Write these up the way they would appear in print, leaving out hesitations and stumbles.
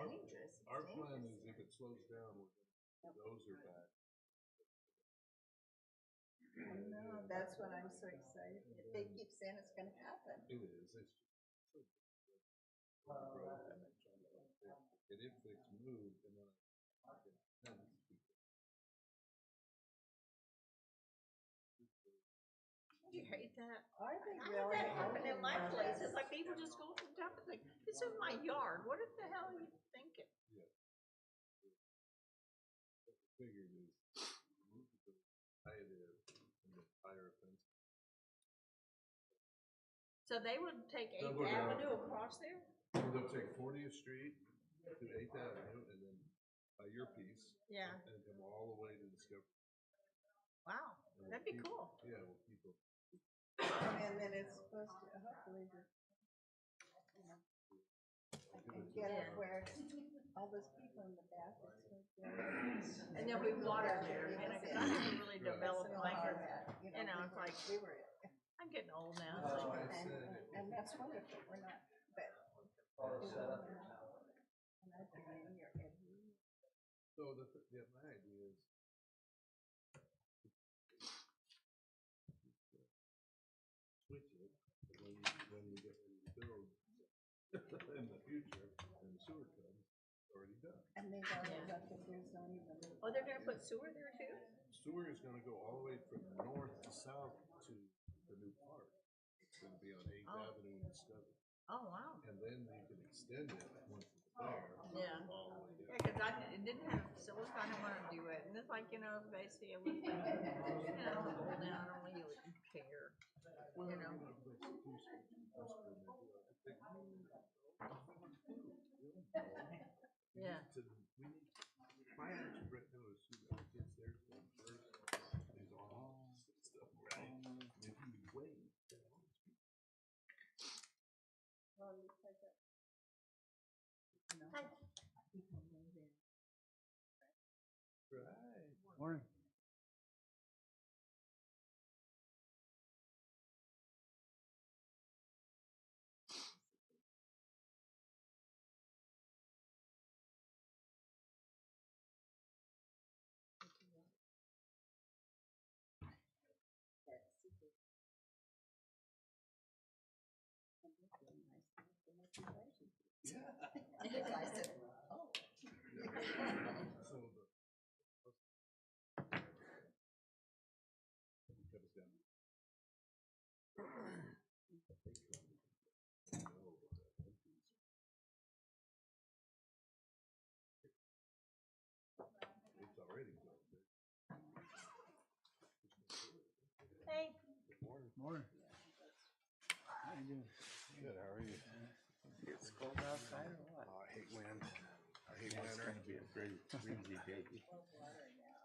dangerous. It's Our plan dangerous. is if it slows down, we're gonna those are back. I know, that's what I'm so excited. If they keep saying it's gonna happen. It is, it's so and if it's moved and then I get tense because You hate that? I think I really. had that happen in my place. It's like people just go from top and like, this is my yard. What the hell are you thinking? yeah. What we figured is move the high there and the higher fence. So they would take They'll 8th go down. Avenue across there? So they'll take 40th Street to 8th Avenue and then your piece. Yeah. And come all the way to Discovery. Wow, And that'd be cool. Yeah, we'll keep them. And then it's supposed to, hopefully, and get it where all those people in the back. And there'll be water there, you know, because I haven't really developed my, you know, it's like, We were, I'm getting old now. That's So. why I said it. and that's wonderful, we're not, but. And I think in your head. So yeah, my idea is switch it when we get ready to build in the future and the sewer comes, it's already done. And they've already left it, there's not even. Oh, they're gonna put sewer there too? Sewer is gonna go all the way from north to south to the new park. It's gonna be on 8th Avenue and Discovery. Oh, wow. And then you can extend it once it's there. Yeah. All the way Yeah, down. because it didn't have, so we kind of want to do it. And it's like, you know, basically it was like, you know, old now, I don't really care. Well, You know. Yeah. We need, my attitude right now is shoot our kids there going first. Is all stuff right. If you wait, Well, it looks like that. Hi. right. Morning. Yeah. I said, oh. So the. Cut us down. It's already built. Hey. Good morning. Morning. How you doing? Good, how are you? It's cold outside or what? I hate wind. I hate It's winter. gonna be a pretty breezy day.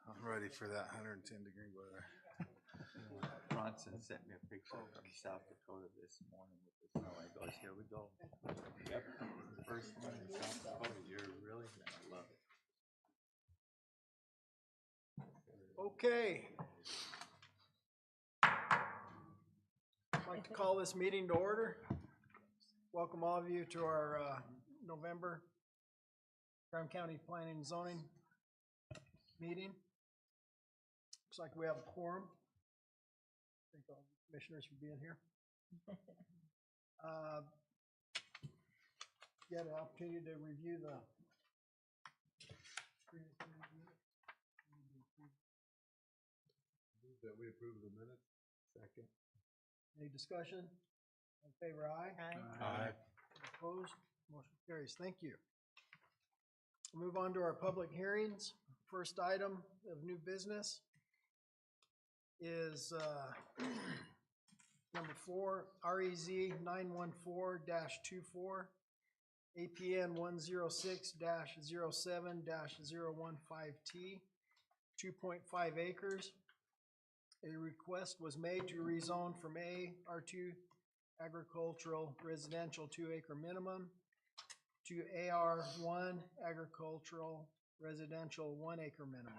I'm ready for that 110-degree weather. Bronson sent me a picture from South Dakota this morning with the snow. He goes, here we go. Yep, first one in South Dakota. You're really gonna love it. Okay. I'd like to call this meeting to order. Welcome all of you to our November Graham County Planning and Zoning meeting. Looks like we have a quorum. Thank all the commissioners for being here. You had an opportunity to review the Move that we approve the minutes. Second. Any discussion? In favor, aye. Aye. Opposed? Motion carries. Thank you. Move on to our public hearings. First item of new business is number 4, REZ 914-24, APN 106-07-015T, 2.5 acres. A request was made to rezone from A R2 agricultural residential 2-acre minimum to AR1 agricultural residential 1-acre minimum.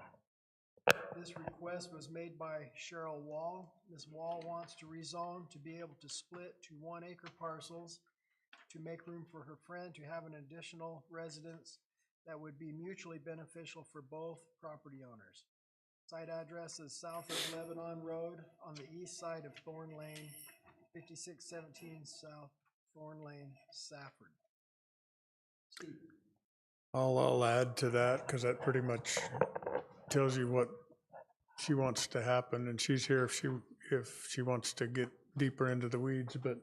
This request was made by Cheryl Wall. Ms. Wall wants to rezone to be able to split to 1-acre parcels to make room for her friend to have an additional residence that would be mutually beneficial for both property owners. Site address is south of Lebanon Road on the east side of Thorn Lane, 5617 South Thorn Lane, Safford. Steve? I'll add to that because that pretty much tells you what she wants to happen, and she's here if she wants to get deeper into the weeds. But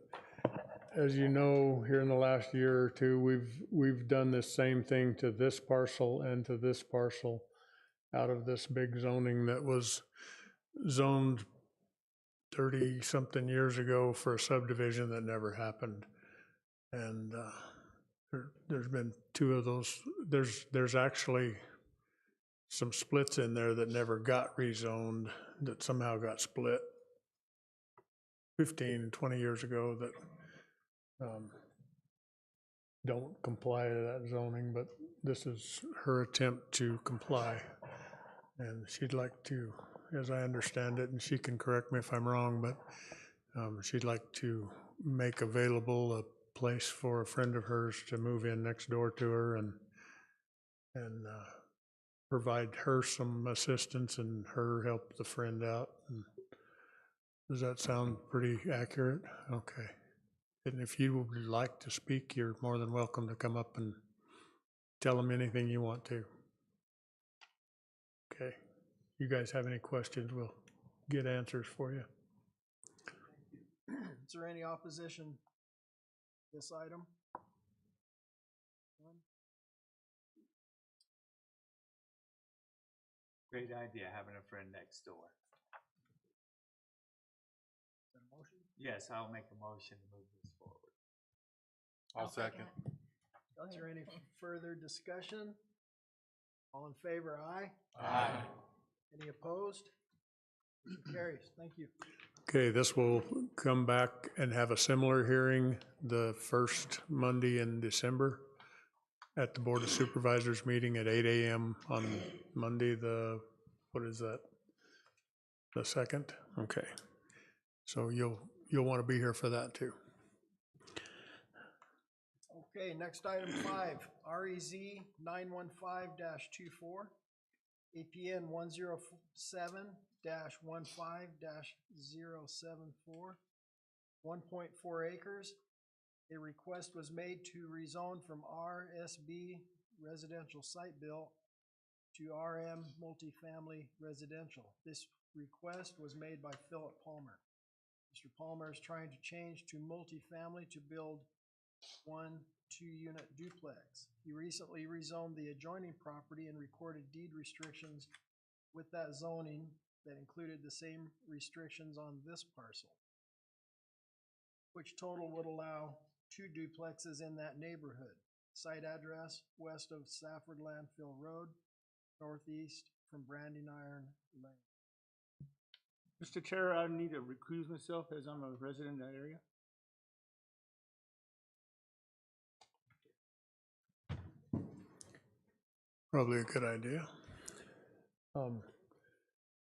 as you know, here in the last year or two, we've done this same thing to this parcel and to this parcel out of this big zoning that was zoned 30-something years ago for a subdivision that never happened. And there's been two of those. There's actually some splits in there that never got rezoned, that somehow got split 15, 20 years ago that don't comply to that zoning, but this is her attempt to comply. And she'd like to, as I understand it, and she can correct me if I'm wrong, but she'd like to make available a place for a friend of hers to move in next door to her and provide her some assistance and her help the friend out. And does that sound pretty accurate? Okay. And if you would like to speak, you're more than welcome to come up and tell them anything you want to. Okay. You guys have any questions, we'll get answers for you. Is there any opposition to this item? None? Great idea, having a friend next door. Is that a motion? Yes, I'll make a motion to move this forward. I'll second. Go Is ahead. there any further discussion? All in favor, aye? Aye. Any opposed? Motion carries. Thank you. Okay, this will come back and have a similar hearing the first Monday in December at the Board of Supervisors meeting at 8 a.m. on Monday, what is that? The 2nd? Okay. So you'll want to be here for that too. Okay, next item 5, REZ 915-24, APN 107-15-074, 1.4 acres. A request was made to rezone from RSB residential site built to RM multifamily residential. This request was made by Philip Palmer. Mr. Palmer is trying to change to multifamily to build 1 2-unit duplex. He recently rezoned the adjoining property and recorded deed restrictions with that zoning that included the same restrictions on this parcel, which total would allow 2 duplexes in that neighborhood. Site address west of Safford Landfill Road, northeast from Branding Iron Lane. Mr. Chair, I need to recuse myself as I'm a resident in that area. Probably a good idea.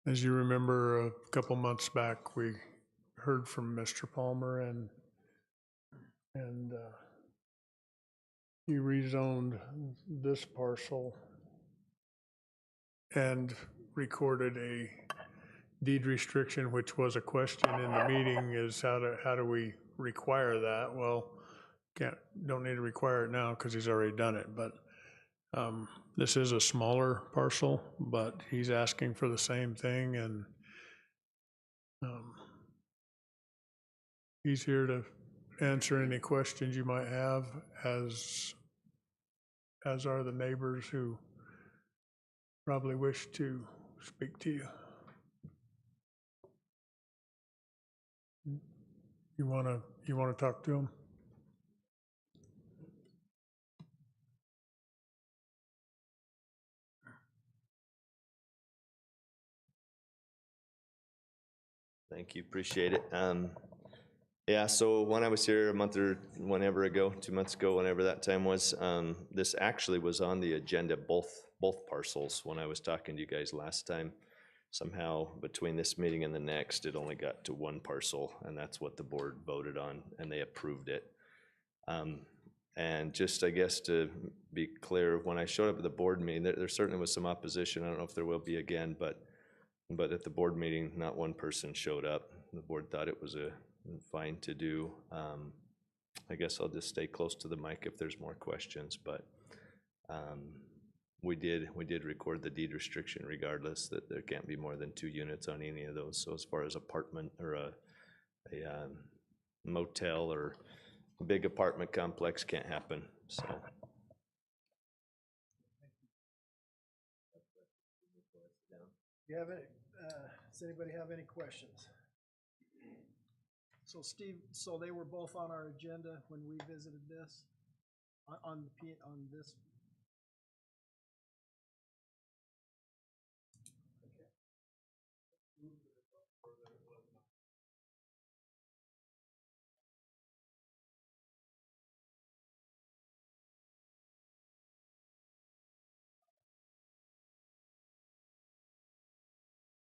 As you remember, a couple months back, we heard from Mr. Palmer and he rezoned this parcel and recorded a deed restriction, which was a question in the meeting, is how do we require that? Well, don't need to require it now because he's already done it, but this is a smaller parcel, but he's asking for the same thing, and he's here to answer any questions you might have, as are the neighbors who probably wish to speak to you. You wanna talk to him? Thank you, appreciate it. Yeah, so when I was here a month or whenever ago, 2 months ago, whenever that time was, this actually was on the agenda, both parcels, when I was talking to you guys last time. Somehow between this meeting and the next, it only got to 1 parcel, and that's what the board voted on, and they approved it. And just, I guess, to be clear, when I showed up at the board meeting, there certainly was some opposition. I don't know if there will be again, but at the board meeting, not one person showed up. The board thought it was fine to do. I guess I'll just stay close to the mic if there's more questions, but we did record the deed restriction regardless, that there can't be more than 2 units on any of those. So as far as apartment or a motel or a big apartment complex can't happen, so. You have any, does anybody have any questions? So Steve, so they were both on our agenda when we visited this, on this?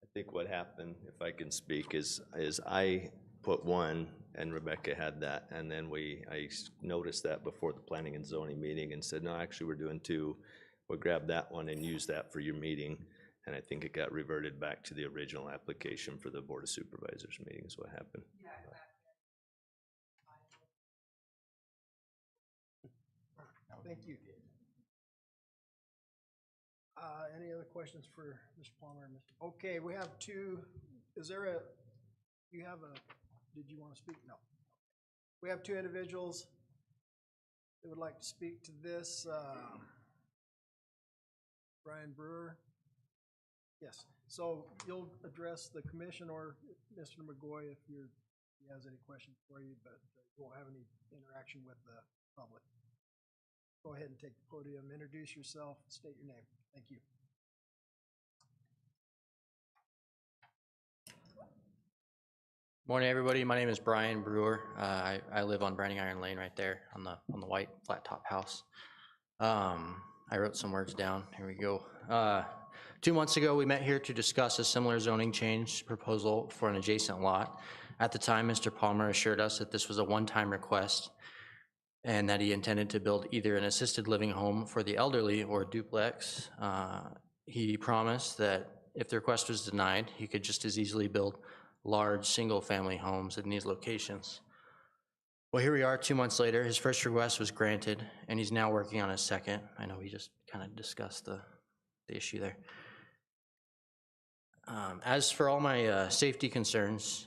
I think what happened, if I can speak, is I put one and Rebecca had that, and then I noticed that before the planning and zoning meeting and said, no, actually we're doing 2. We'll grab that one and use that for your meeting. And I think it got reverted back to the original application for the Board of Supervisors meeting is what happened. Thank you. Any other questions for Mr. Palmer? Okay, we have 2, is there did you want to speak? No. We have 2 individuals that would like to speak to this. Brian Brewer. Yes, so you'll address the commission or Mr. McGoy if he has any questions for you, but you won't have any interaction with the public. Go ahead and take the podium, introduce yourself, state your name. Thank you. Morning, everybody. My name is Brian Brewer. I live on Branding Iron Lane right there on the white flat top house. I wrote some words down. Here we go. 2 months ago, we met here to discuss a similar zoning change proposal for an adjacent lot. At the time, Mr. Palmer assured us that this was a one-time request and that he intended to build either an assisted living home for the elderly or a duplex. He promised that if the request was denied, he could just as easily build large single-family homes in these locations. Well, here we are 2 months later. His first request was granted, and he's now working on his second. I know we just kind of discussed the issue there. As for all my safety concerns,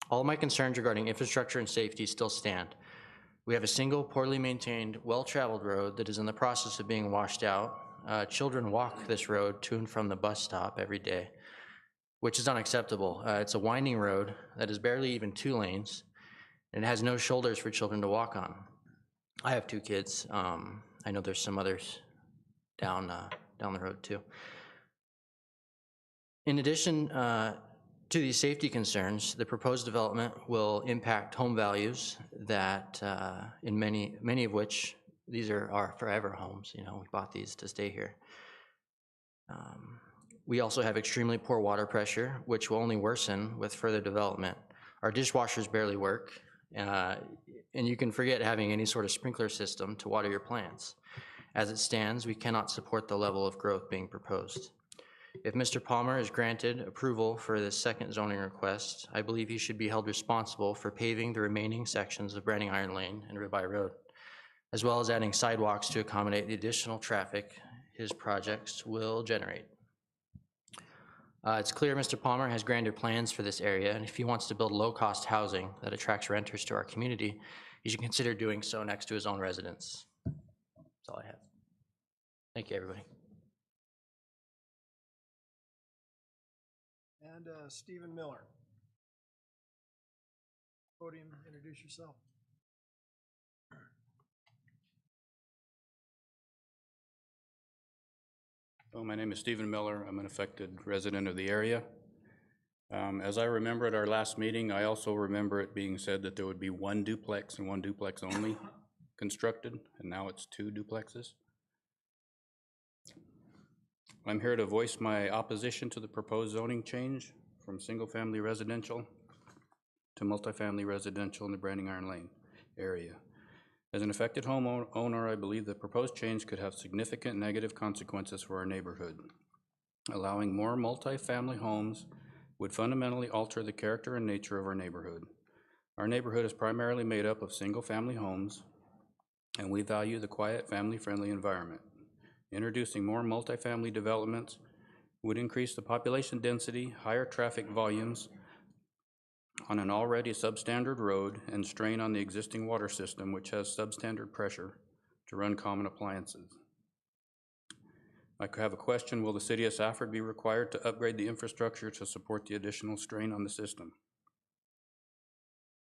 all my concerns regarding infrastructure and safety still stand. We have a single, poorly maintained, well-traveled road that is in the process of being washed out. Children walk this road to and from the bus stop every day, which is unacceptable. It's a winding road that is barely even 2 lanes, and it has no shoulders for children to walk on. I have 2 kids. I know there's some others down the road too. In addition to these safety concerns, the proposed development will impact home values that in many of which these are our forever homes. You know, we bought these to stay here. We also have extremely poor water pressure, which will only worsen with further development. Our dishwashers barely work, and you can forget having any sort of sprinkler system to water your plants. As it stands, we cannot support the level of growth being proposed. If Mr. Palmer is granted approval for this second zoning request, I believe he should be held responsible for paving the remaining sections of Branding Iron Lane and Ribeye Road, as well as adding sidewalks to accommodate the additional traffic his projects will generate. It's clear Mr. Palmer has grander plans for this area, and if he wants to build low-cost housing that attracts renters to our community, he should consider doing so next to his own residence. That's all I have. Thank you, everybody. And Stephen Miller. Podium, introduce yourself. Well, my name is Stephen Miller. I'm an affected resident of the area. As I remember at our last meeting, I also remember it being said that there would be 1 duplex and 1 duplex only constructed, and now it's 2 duplexes. I'm here to voice my opposition to the proposed zoning change from single-family residential to multifamily residential in the Branding Iron Lane area. As an affected homeowner, I believe the proposed change could have significant negative consequences for our neighborhood. Allowing more multifamily homes would fundamentally alter the character and nature of our neighborhood. Our neighborhood is primarily made up of single-family homes, and we value the quiet, family-friendly environment. Introducing more multifamily developments would increase the population density, higher traffic volumes on an already substandard road, and strain on the existing water system, which has substandard pressure to run common appliances. I have a question: will the city of Safford be required to upgrade the infrastructure to support the additional strain on the system?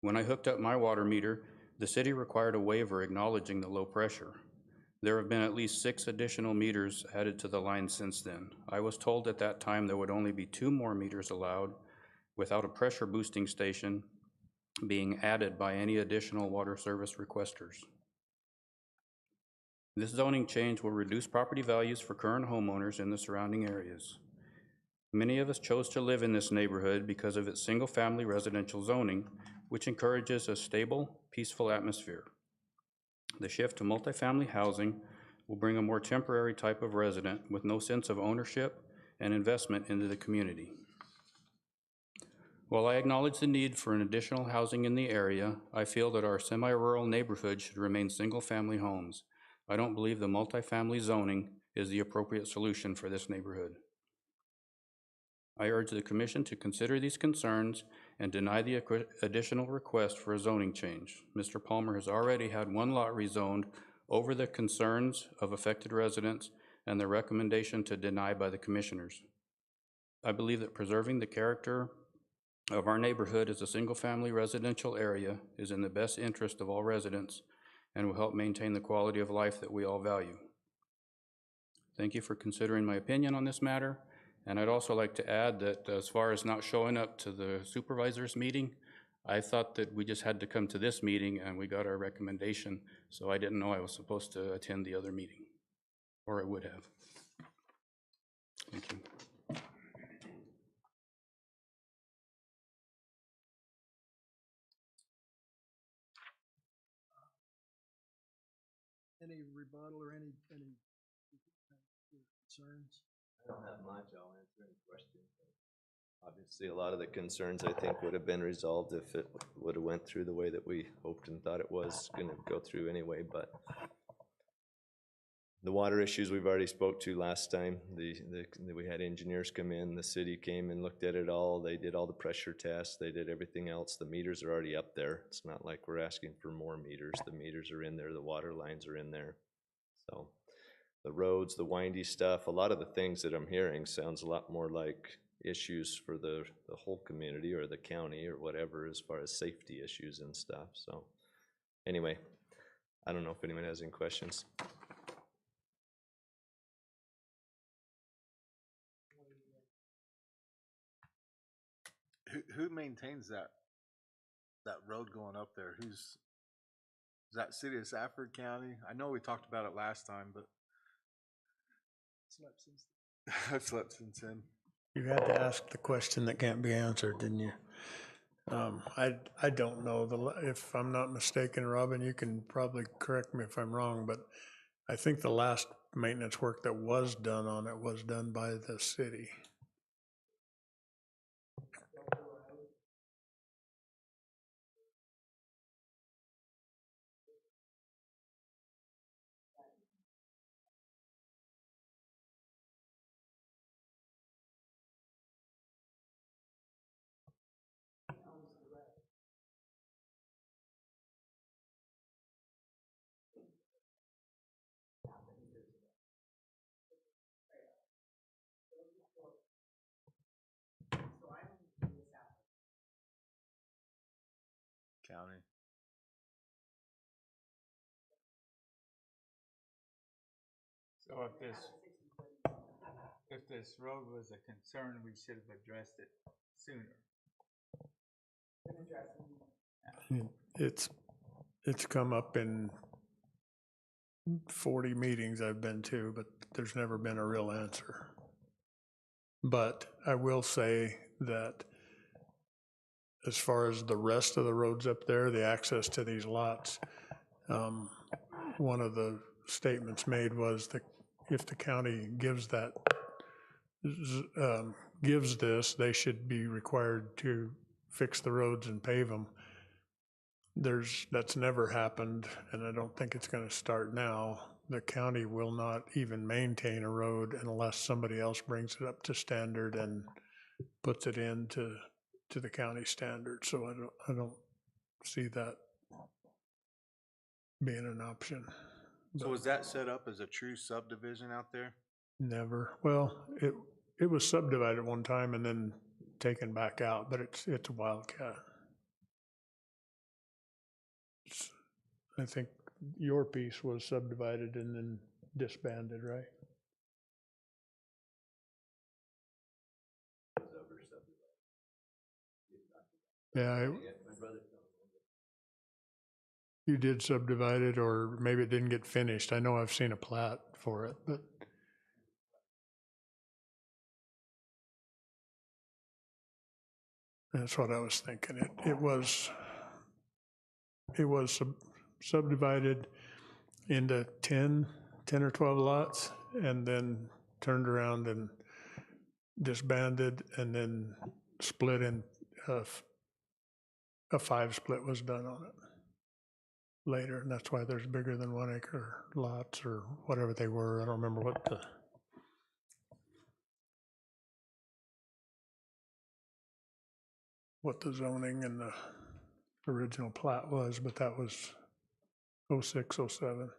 When I hooked up my water meter, the city required a waiver acknowledging the low pressure. There have been at least 6 additional meters added to the line since then. I was told at that time there would only be 2 more meters allowed without a pressure boosting station being added by any additional water service requesters. This zoning change will reduce property values for current homeowners in the surrounding areas. Many of us chose to live in this neighborhood because of its single-family residential zoning, which encourages a stable, peaceful atmosphere. The shift to multifamily housing will bring a more temporary type of resident with no sense of ownership and investment into the community. While I acknowledge the need for an additional housing in the area, I feel that our semi-rural neighborhood should remain single-family homes. I don't believe the multifamily zoning is the appropriate solution for this neighborhood. I urge the Commission to consider these concerns and deny the additional request for a zoning change. Mr. Palmer has already had 1 lot rezoned over the concerns of affected residents and the recommendation to deny by the Commissioners. I believe that preserving the character of our neighborhood as a single-family residential area is in the best interest of all residents and will help maintain the quality of life that we all value. Thank you for considering my opinion on this matter. And I'd also like to add that as far as not showing up to the supervisors meeting, I thought that we just had to come to this meeting and we got our recommendation, so I didn't know I was supposed to attend the other meeting, or I would have. Thank you. Any rebuttal or any concerns? I don't have much. I'll answer any questions. Obviously, a lot of the concerns I think would have been resolved if it would have went through the way that we hoped and thought it was going to go through anyway. But the water issues we've already spoke to last time. We had engineers come in. The city came and looked at it all. They did all the pressure tests. They did everything else. The meters are already up there. It's not like we're asking for more meters. The meters are in there. The water lines are in there. So the roads, the windy stuff, a lot of the things that I'm hearing sounds a lot more like issues for the whole community or the county or whatever as far as safety issues and stuff. So anyway, I don't know if anyone has any questions. Who maintains that road going up there? Is that City of Safford County? I know we talked about it last time, but I've slept since then. You had to ask the question that can't be answered, didn't you? I don't know. If I'm not mistaken, Robin, you can probably correct me if I'm wrong, but I think the last maintenance work that was done on it was done by the city. County. So if this road was a concern, we should have addressed it sooner. It's come up in 40 meetings I've been to, but there's never been a real answer. But I will say that as far as the rest of the roads up there, the access to these lots, One of the statements made was that if the county gives that, gives this, they should be required to fix the roads and pave them. That's never happened, and I don't think it's gonna start now. The county will not even maintain a road unless somebody else brings it up to standard and puts it into the county standard. So I don't see that being an option. So was that set up as a true subdivision out there? Never. Well, it was subdivided one time and then taken back out, but it's a wildcat. I think your piece was subdivided and then disbanded, right? Yeah. You did subdivide it, or maybe it didn't get finished. I know I've seen a plat for it, but. That's what I was thinking. It was subdivided into 10 or 12 lots, and then turned around and disbanded, and then split in, a 5 split was done on it later, and that's why there's bigger than 1 acre lots or whatever they were. I don't remember what the zoning and the original plat was, but that was 06, 07.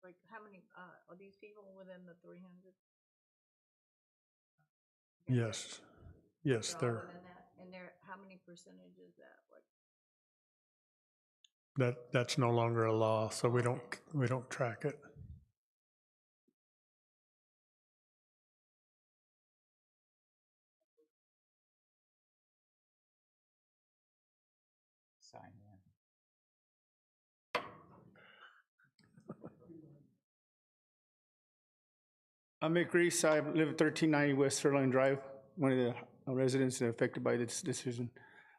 Like, how many, are these people within the 300? Yes, yes, They're all they're, within that? And how many percentage is that? Like, that's no longer a law, so we don't track it. Sign in. I'm Mick Reese. I live at 1390 West Fairline Drive, one of the residents that are affected by this decision.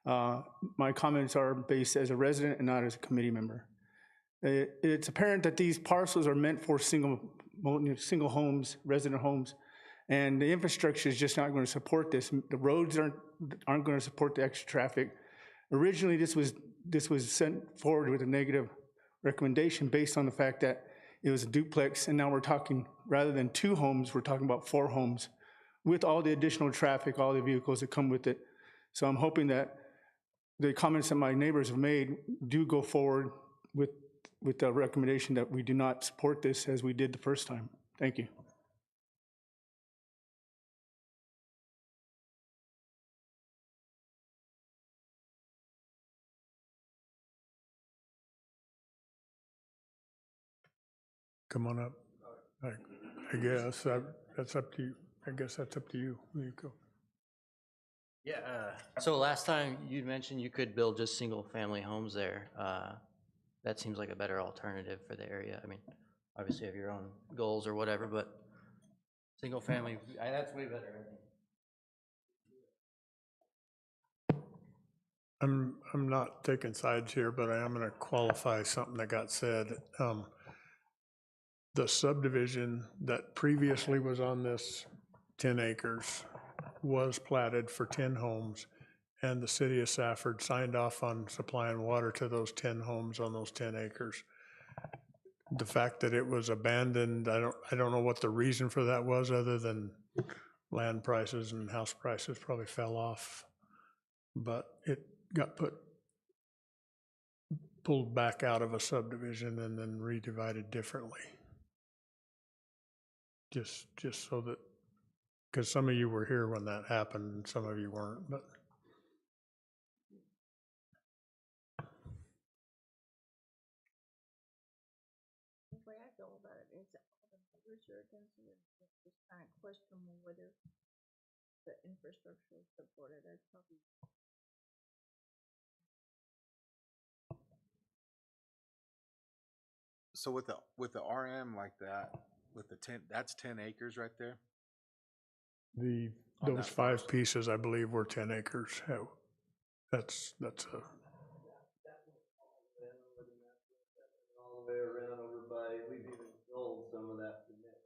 My comments are based as a resident and not as a committee member. It's apparent that these parcels are meant for single homes, resident homes, and the infrastructure is just not going to support this. The roads aren't going to support the extra traffic. Originally, this was sent forward with a negative recommendation based on the fact that it was a duplex, and now we're talking, rather than 2 homes, we're talking about 4 homes with all the additional traffic, all the vehicles that come with it. So I'm hoping that the comments that my neighbors have made do go forward with the recommendation that we do not support this as we did the first time. Thank you. Come on up. I guess that's up to you. I guess that's up to you. There you go. Yeah. So last time you mentioned you could build just single-family homes there. That seems like a better alternative for the area. I mean, obviously you have your own goals or whatever, but single-family, that's way better, I think. I'm not taking sides here, but I am going to qualify something that got said. The subdivision that previously was on this 10 acres was platted for 10 homes, and the city of Safford signed off on supplying water to those 10 homes on those 10 acres. The fact that it was abandoned, I don't know what the reason for that was, other than land prices and house prices probably fell off, but it got pulled back out of a subdivision and then redivided differently. Just so that, because some of you were here when that happened and some of you weren't, but. the way I feel about it is that all the neighbors are against it. It's just kind of questionable whether the infrastructure is supported. I'd probably. So with the RM like that, with the 10, that's 10 acres right there? On Those that 5 parcel. pieces, I believe, were 10 acres. That's a, All the way around over by, we've even sold some of that to Nick.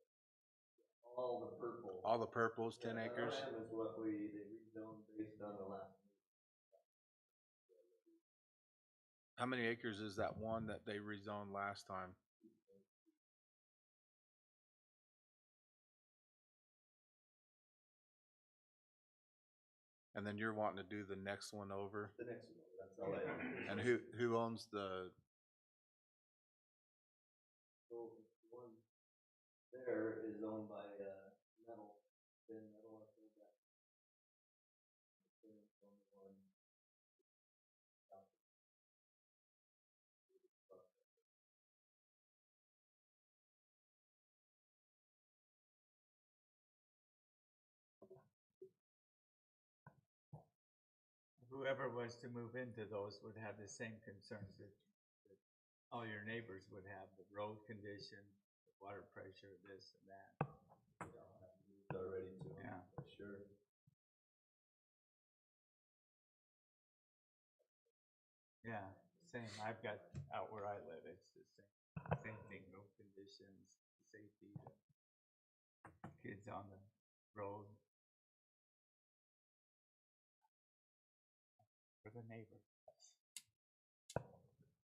All the purple. All the purple's 10 acres? RM is what they rezoned based on the last. How many acres is that one that they rezoned last time? And then you're wanting to do the next one over? The next one, that's all I own. And who owns the, So the one there is owned by, Metal, Ben Metal, I sold that. There's only one. Whoever was to move into those would have the same concerns that all your neighbors would have, the road condition, the water pressure, this and that. Already too. Yeah. Sure. Yeah, same. I've got out where I live, it's the same thing, road conditions, safety, kids on the road. For the neighbor.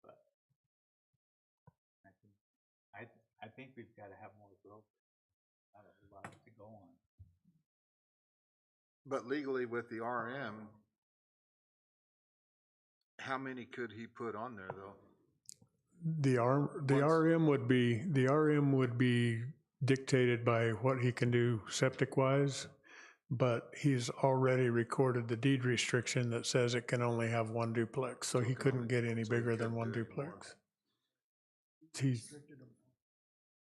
But I think we've got to have more growth. Not a lot to go on. but legally with the RM, how many could he put on there though? the RM would be dictated by what he can do septic wise, but he's already recorded the deed restriction that says it can only have 1 duplex, so he couldn't get any so he bigger than couldn't 1 do any more. duplex. He's, Restricted them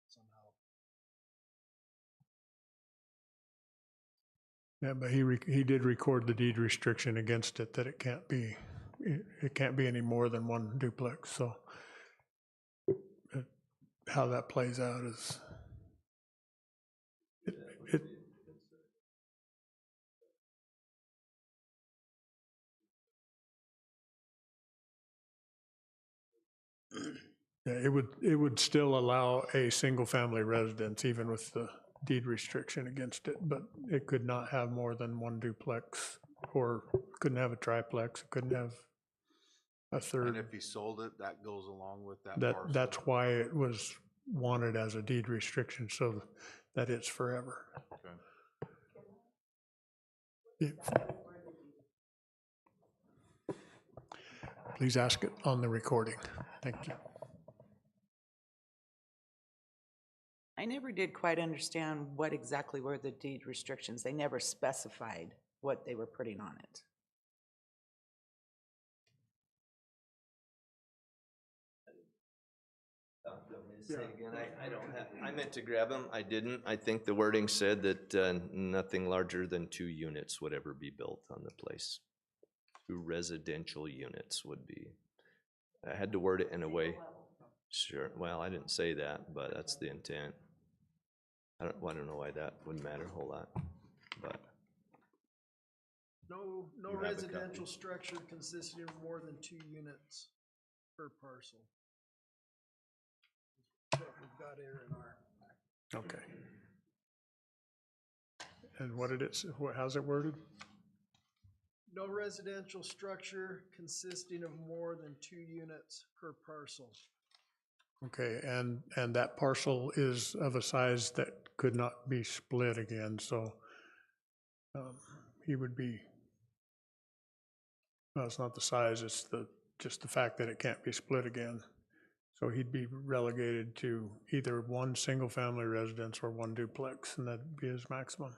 somehow. yeah, but he did record the deed restriction against it, that it can't be any more than 1 duplex, so how that plays out is, it yeah, it would still allow a single-family residence, even with the deed restriction against it, but it could not have more than 1 duplex, or couldn't have a triplex, it couldn't have a And third. if he sold it, that goes along with that parcel? That's why it was wanted as a deed restriction, so that it's forever. Okay. Please ask it on the recording. Thank you. I never did quite understand what exactly were the deed restrictions. They never specified what they were putting on it. Say again, I don't have, I meant to grab them, I didn't. I think the wording said that nothing larger than 2 units would ever be built on the place. 2 residential units would be. I had to word it in a way. Sure, well, I didn't say that, but that's the intent. I don't know why that would matter a whole lot, but. No You have a residential copy. structure consisting of more than 2 units per parcel. That's what we've got here in our. Okay. And what did it, how's it worded? No residential structure consisting of more than 2 units per parcel. Okay, and that parcel is of a size that could not be split again, so he would be, well, it's not the size, it's just the fact that it can't be split again. So he'd be relegated to either 1 single-family residence or 1 duplex, and that'd be his maximum.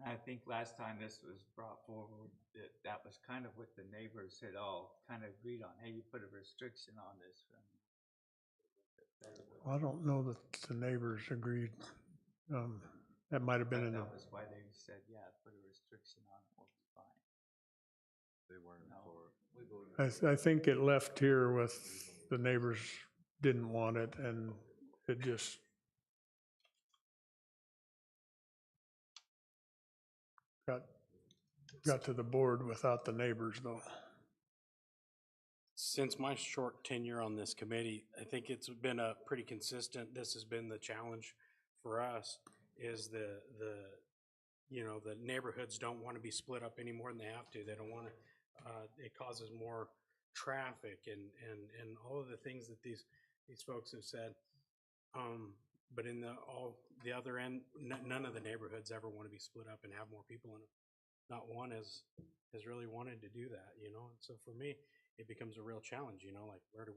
I think last time this was brought forward, that was kind of what the neighbors had all kind of agreed on. Hey, you put a restriction on this. I don't know that the neighbors agreed. That might have been in the, That was why they said, yeah, put a restriction on it, we'll be fine. They weren't No. for it. I think it left here with the neighbors didn't want it, and it just, got to the board without the neighbors though. Since my short tenure on this committee, I think it's been a pretty consistent, this has been the challenge for us, is the neighborhoods don't want to be split up any more than they have to. They don't want to, it causes more traffic and all of the things that these folks have said. But in the other end, none of the neighborhoods ever want to be split up and have more people in them. Not one has really wanted to do that, And so for me, it becomes a real challenge, like where do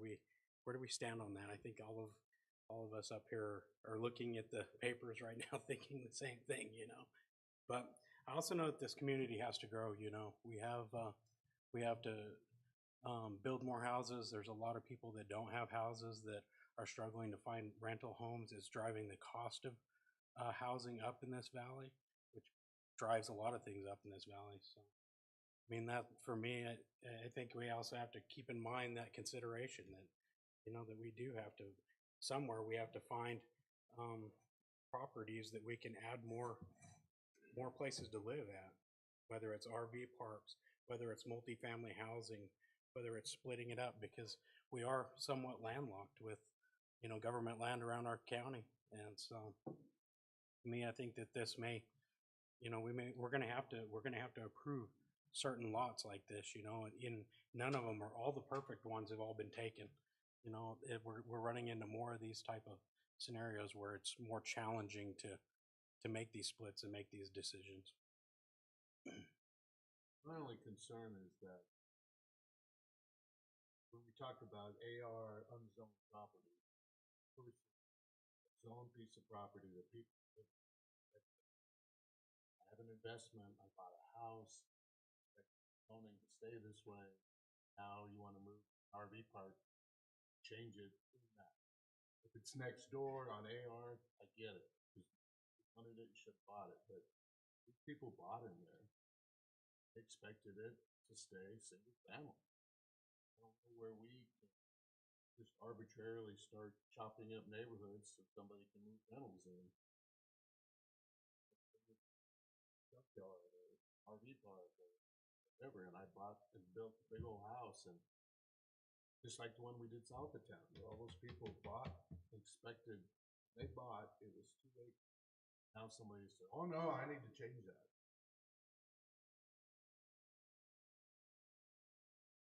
we stand on that? I think all of us up here are looking at the papers right now thinking the same thing, But I also know that this community has to grow, We have to build more houses. There's a lot of people that don't have houses that are struggling to find rental homes. It's driving the cost of housing up in this valley, which drives a lot of things up in this valley. So, I mean, that for me, I think we also have to keep in mind that consideration that, that we do have to, somewhere we have to find properties that we can add more places to live at, whether it's RV parks, whether it's multifamily housing, whether it's splitting it up, because we are somewhat landlocked with, government land around our county. And so, to me, I think that this may, we're gonna have to approve certain lots like this, in none of them are all the perfect ones have all been taken. We're running into more of these type of scenarios where it's more challenging to make these splits and make these decisions. My only concern is that when we talk about AR unzoned property, first zone piece of property that people, I have an investment, I bought a house, zoning to stay this way. Now you want to move RV park, change it in that. If it's next door on AR, I get it. If you wanted it, you should have bought it. But these people bought in there. They expected it to stay single family. I don't know where we can just arbitrarily start chopping up neighborhoods so somebody can move rentals in. Junkyard or RV park or whatever, and I bought and built a big old house, and just like the one we did south of town, where all those people bought, expected, they bought, it was 2 acres. Now somebody said, oh no, I need to change that.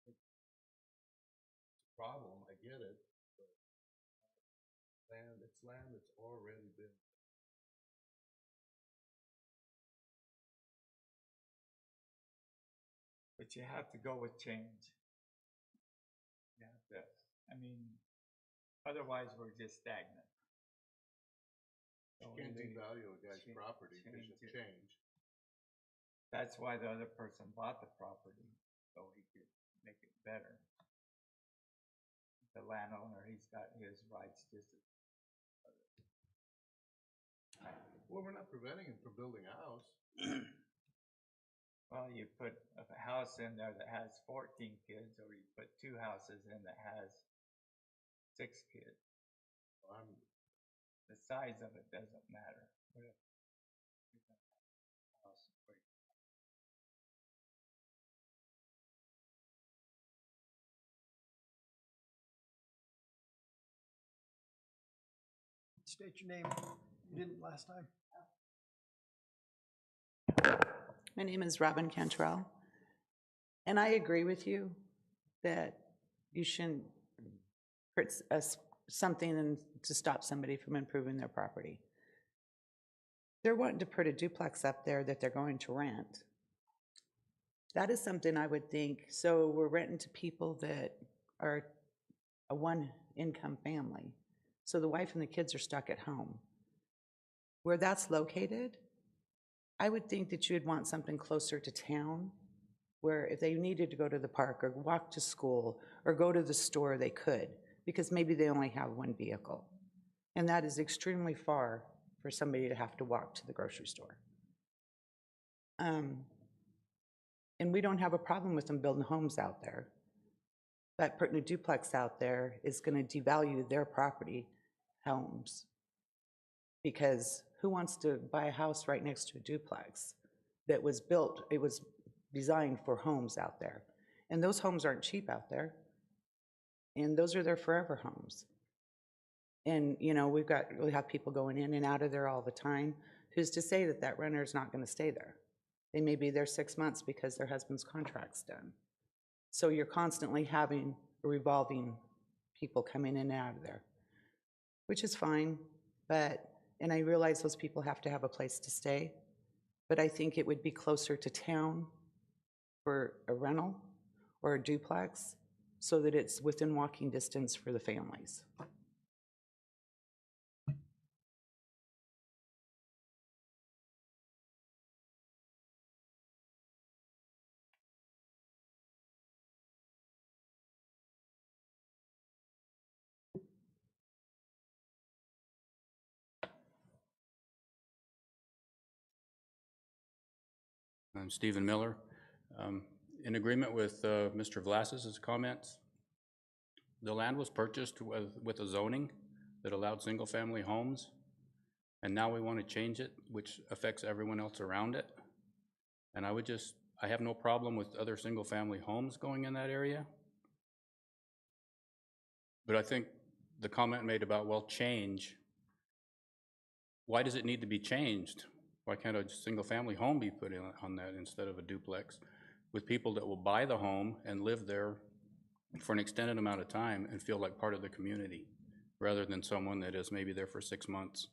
It's a problem, I get it, but it's land that's already been. But you have to go with change. You have to, otherwise we're just stagnant. You can't devalue a guy's property because of change. That's why the other person bought the property, so he could make it better. The landowner, he's got his rights just as. Well, we're not preventing him from building a house. Well, you put a house in there that has 14 kids, or you put 2 houses in that has 6 kids. The size of it doesn't matter. State your name. You didn't last time. My name is Robin Cantrell, and I agree with you that you shouldn't hurt something to stop somebody from improving their property. They're wanting to put a duplex up there that they're going to rent. That is something I would think, so we're renting to people that are a one-income family. So the wife and the kids are stuck at home. Where that's located, I would think that you would want something closer to town, where if they needed to go to the park or walk to school or go to the store, they could, because maybe they only have one vehicle. And that is extremely far for somebody to have to walk to the grocery store. And we don't have a problem with them building homes out there. But putting a duplex out there is going to devalue their property homes. Because who wants to buy a house right next to a duplex? that was built, it was designed for homes out there. And those homes aren't cheap out there. And those are their forever homes. And, you know, we have people going in and out of there all the time. Who's to say that that renter is not going to stay there? They may be there 6 months because their husband's contract's done. So you're constantly having revolving people coming in and out of there, which is fine. And I realize those people have to have a place to stay, but I think it would be closer to town for a rental or a duplex so that it's within walking distance for the families. I'm Stephen Miller. In agreement with Mr. Vlas's comments, the land was purchased with a zoning that allowed single-family homes, and now we want to change it, which affects everyone else around it. And I have no problem with other single-family homes going in that area. But I think the comment made about, well, change, why does it need to be changed? Why can't a single-family home be put in on that instead of a duplex with people that will buy the home and live there for an extended amount of time and feel like part of the community, rather than someone that is maybe there for 6 months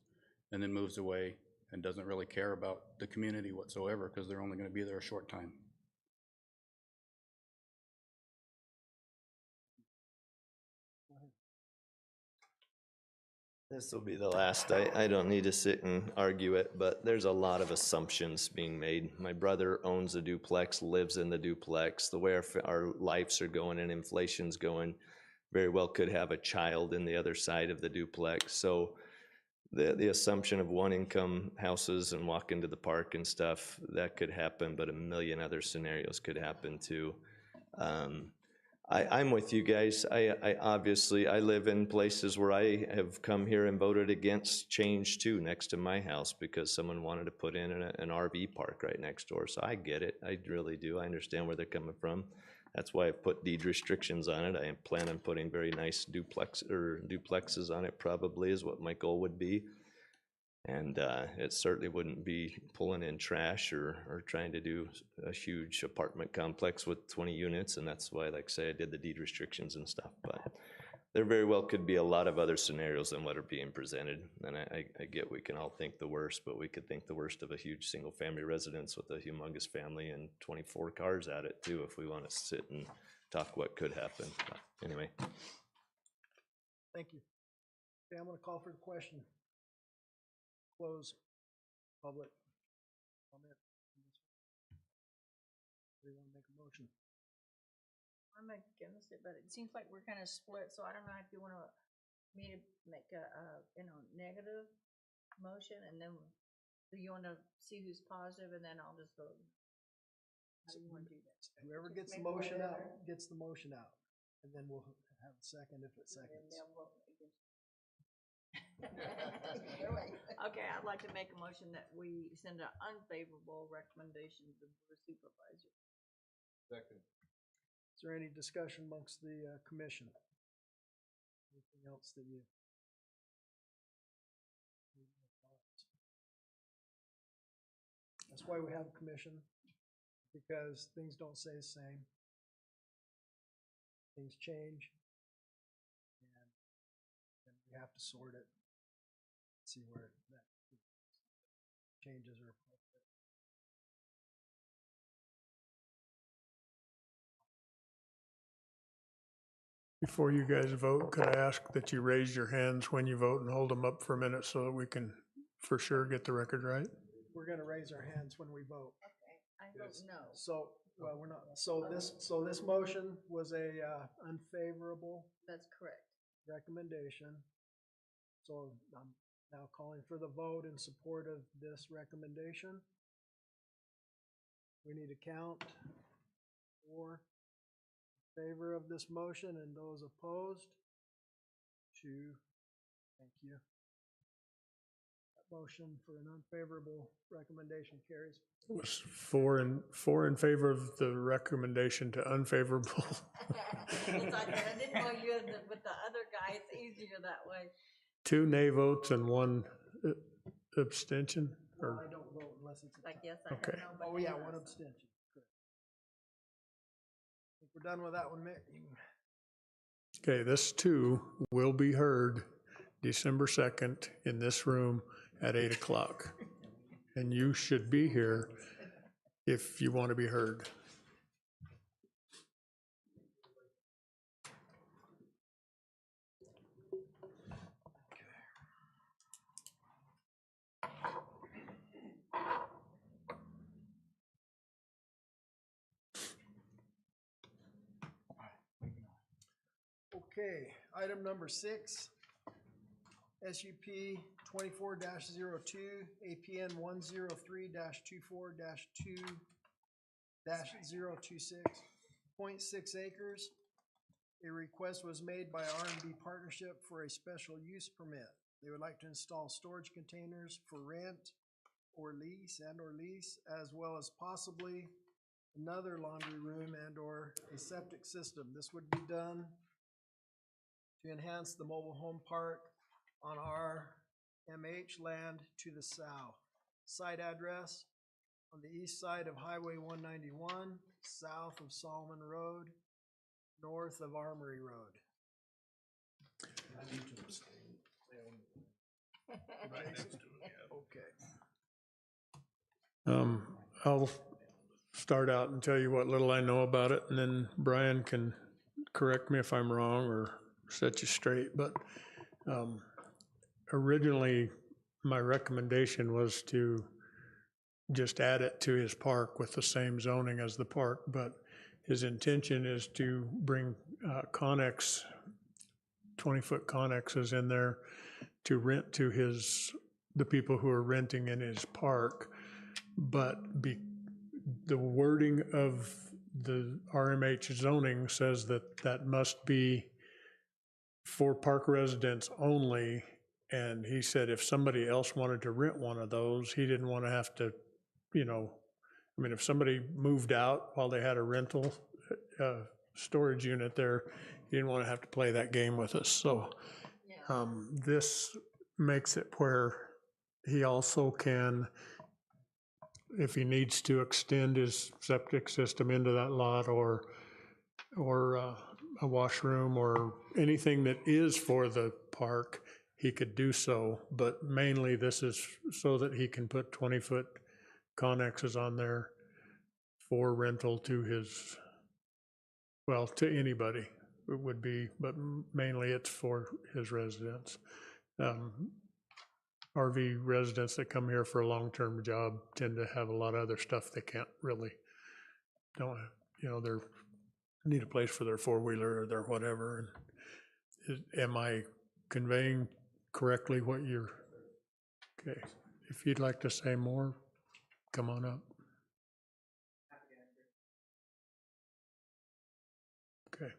and then moves away and doesn't really care about the community whatsoever because they're only going to be there a short time. This will be the last. I don't need to sit and argue it, but there's a lot of assumptions being made. My brother owns a duplex, lives in the duplex. The way our lives are going and inflation's going, very well could have a child in the other side of the duplex. So the assumption of one-income houses and walk into the park and stuff, that could happen, but a million other scenarios could happen too. I'm with you guys. I obviously, I live in places where I have come here and voted against change too, next to my house, because someone wanted to put in an RV park right next door. So I get it. I really do. I understand where they're coming from. That's why I've put deed restrictions on it. I plan on putting very nice duplexes on it, probably is what my goal would be. And it certainly wouldn't be pulling in trash or trying to do a huge apartment complex with 20 units. And that's why, like I say, I did the deed restrictions and stuff. But there very well could be a lot of other scenarios than what are being presented. And I get we can all think the worst, but we could think the worst of a huge single family residence with a humongous family and 24 cars at it too, if we want to sit and talk what could happen. But anyway. Thank you. Okay, I'm gonna call for the question. Close public comment. Do you want to make a motion? I'm against it, but it seems like we're kind of split, so I don't know if you want me to make a, negative motion, and then do you want to see who's positive, and then I'll just vote? How do you want to do that? Whoever Just gets the make motion out, whatever. gets the motion out, and then we'll have a second if it And seconds. they'll vote against. Okay, I'd like to make a motion that we send an unfavorable recommendation to the Board of Supervisors. Second. Is there any discussion amongst the commission? Anything else that you? That's why we have a commission, because things don't stay the same. Things change. And we have to sort it. See where that changes are appropriate. Before you guys vote, could I ask that you raise your hands when you vote and hold them up for a minute so that we can for sure get the record right? We're gonna raise our hands when we vote. Okay, I vote no. So, well, we're not, so this motion was a unfavorable That's correct. recommendation. So I'm now calling for the vote in support of this recommendation. We need to count for favor of this motion and those opposed. 2, thank you. That motion for an unfavorable recommendation carries. Was four in favor of the recommendation to unfavorable. It's like, I didn't know you had, with the other guy, it's easier that way. 2 nay votes and 1 abstention, Well, or, I don't vote unless it's a I tie. guess I Okay. don't know. but Oh, yeah, anyway. one abstention. Correct. I think we're done with that one, Mick. You can- okay, this too will be heard December 2nd in this room at 8 o'clock. And you should be here if you want to be heard. Okay, item number 6, SUP 24-02, APN 103-24-2-026.6 acres. A request was made by R&B Partnership for a special use permit. They would like to install storage containers for rent or lease, as well as possibly another laundry room and/or a septic system. This would be done to enhance the mobile home park on our MH land to the south. Site address on the east side of Highway 191, south of Solomon Road, north of Armory Road. Okay. I'll start out and tell you what little I know about it, and then Brian can correct me if I'm wrong or set you straight. But originally, my recommendation was to just add it to his park with the same zoning as the park, but his intention is to bring Connex, 20-foot Connexes in there to rent to the people who are renting in his park. But the wording of the RMH zoning says that that must be for park residents only. And he said if somebody else wanted to rent one of those, he didn't want to have to, if somebody moved out while they had a rental storage unit there, he didn't want to have to play that game with us. So this makes it where he also can, if he needs to extend his septic system into that lot or a washroom or anything that is for the park, he could do so. But mainly this is so that he can put 20-foot Connexes on there for rental to to anybody it would be, but mainly it's for his residents. RV residents that come here for a long-term job tend to have a lot of other stuff they can't really, they need a place for their four-wheeler or their whatever. Am I conveying correctly what you're, okay. If you'd like to say more, come on up. Okay.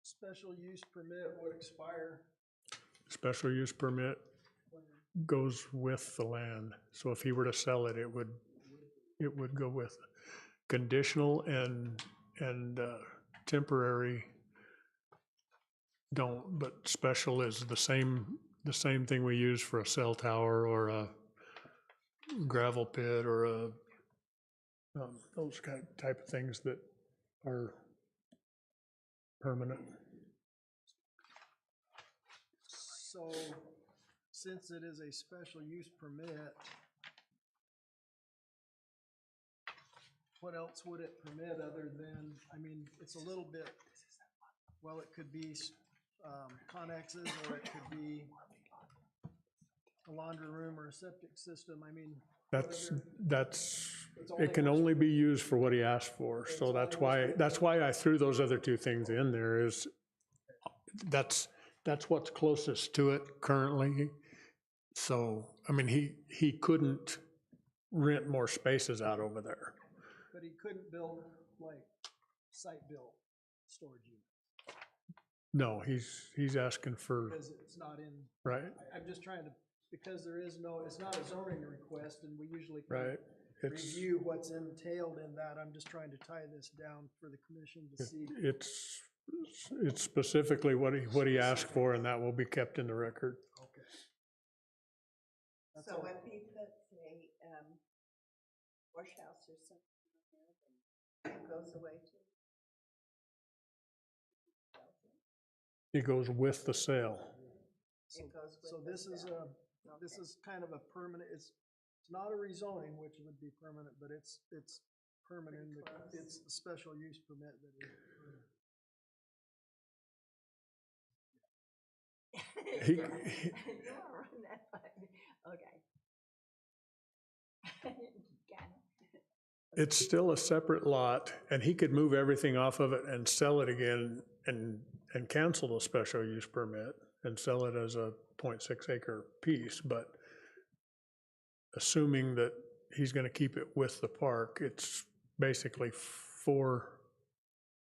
Special use permit would expire. Special use permit goes with the land. So if he were to sell it, it would go with conditional and temporary don't, but special is the same thing we use for a cell tower or a gravel pit or those type of things that are permanent. So, since it is a special use permit, what else would it permit other than, it's a little bit, well, it could be Connexes, or it could be a laundry room or a septic system. It can only be used for what he asked for. So that's why I threw those other two things in there. Is that's what's closest to it currently. So, he couldn't rent more spaces out over there. But he couldn't build site-built storage units. No, he's asking for, Because it's not in. right. I'm just trying to because there is no, it's not a zoning request, and we usually right? It's, review what's entailed in that. I'm just trying to tie this down for the commission to see. it's specifically what he asked for, and that will be kept in the record. Okay. That's So all. if he puts a, wash house or something in there, then it goes away too. It goes with the sale. It goes with So the this is sale. this Okay. is kind of a permanent, it's not a rezoning, which would be permanent, but it's permanent. Pretty close. It's a special use permit that is permanent. He- You wanna run that by me? Okay. Got it. It's still a separate lot, and he could move everything off of it and sell it again and cancel the special use permit and sell it as a 0.6 acre piece, but assuming that he's gonna keep it with the park, it's basically 4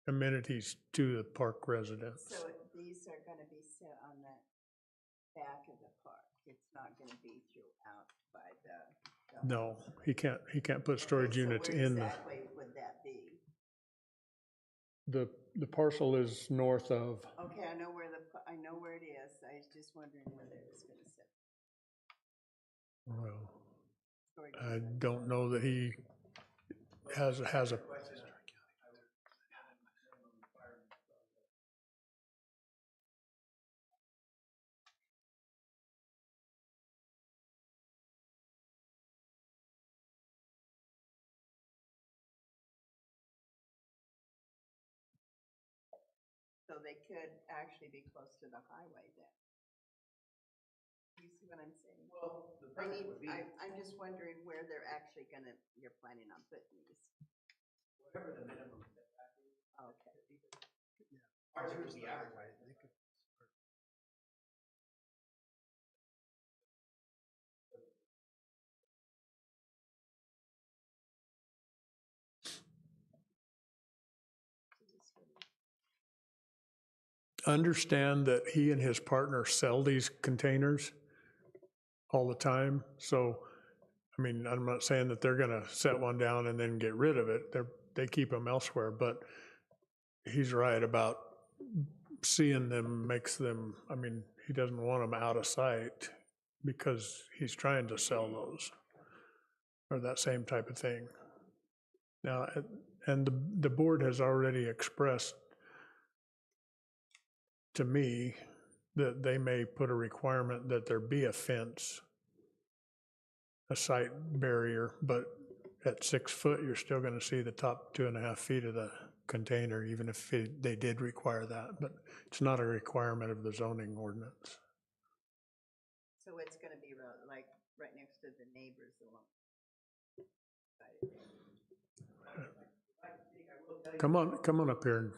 amenities to the park residents. So these are gonna be set on the back of the park. It's not gonna be throughout by the. No, he can't put storage Okay, so units where in the, exactly would that be? the parcel is north of, Okay, I know where I know where it is. I was just wondering whether it was gonna sit. well, storage I unit. don't know that he has a, So they could actually be close to the highway then. You see what I'm saying? Well, the purpose would be, I'm just wondering where they're actually gonna, you're planning on putting these. whatever the minimum setback is, Okay. part of it would be advertised. understand that he and his partner sell these containers all the time, so, I mean, I'm not saying that they're gonna set one down and then get rid of it, they keep them elsewhere, but he's right about seeing them makes them, I mean, he doesn't want them out of sight because he's trying to sell those, or that same type of thing. Now, and the board has already expressed to me that they may put a requirement that there be a fence, a site barrier, but at 6 foot, you're still gonna see the top 2.5 feet of the container, even if they did require that, but it's not a requirement of the zoning ordinance. So it's gonna be like right next to the neighbors along. Come on up here and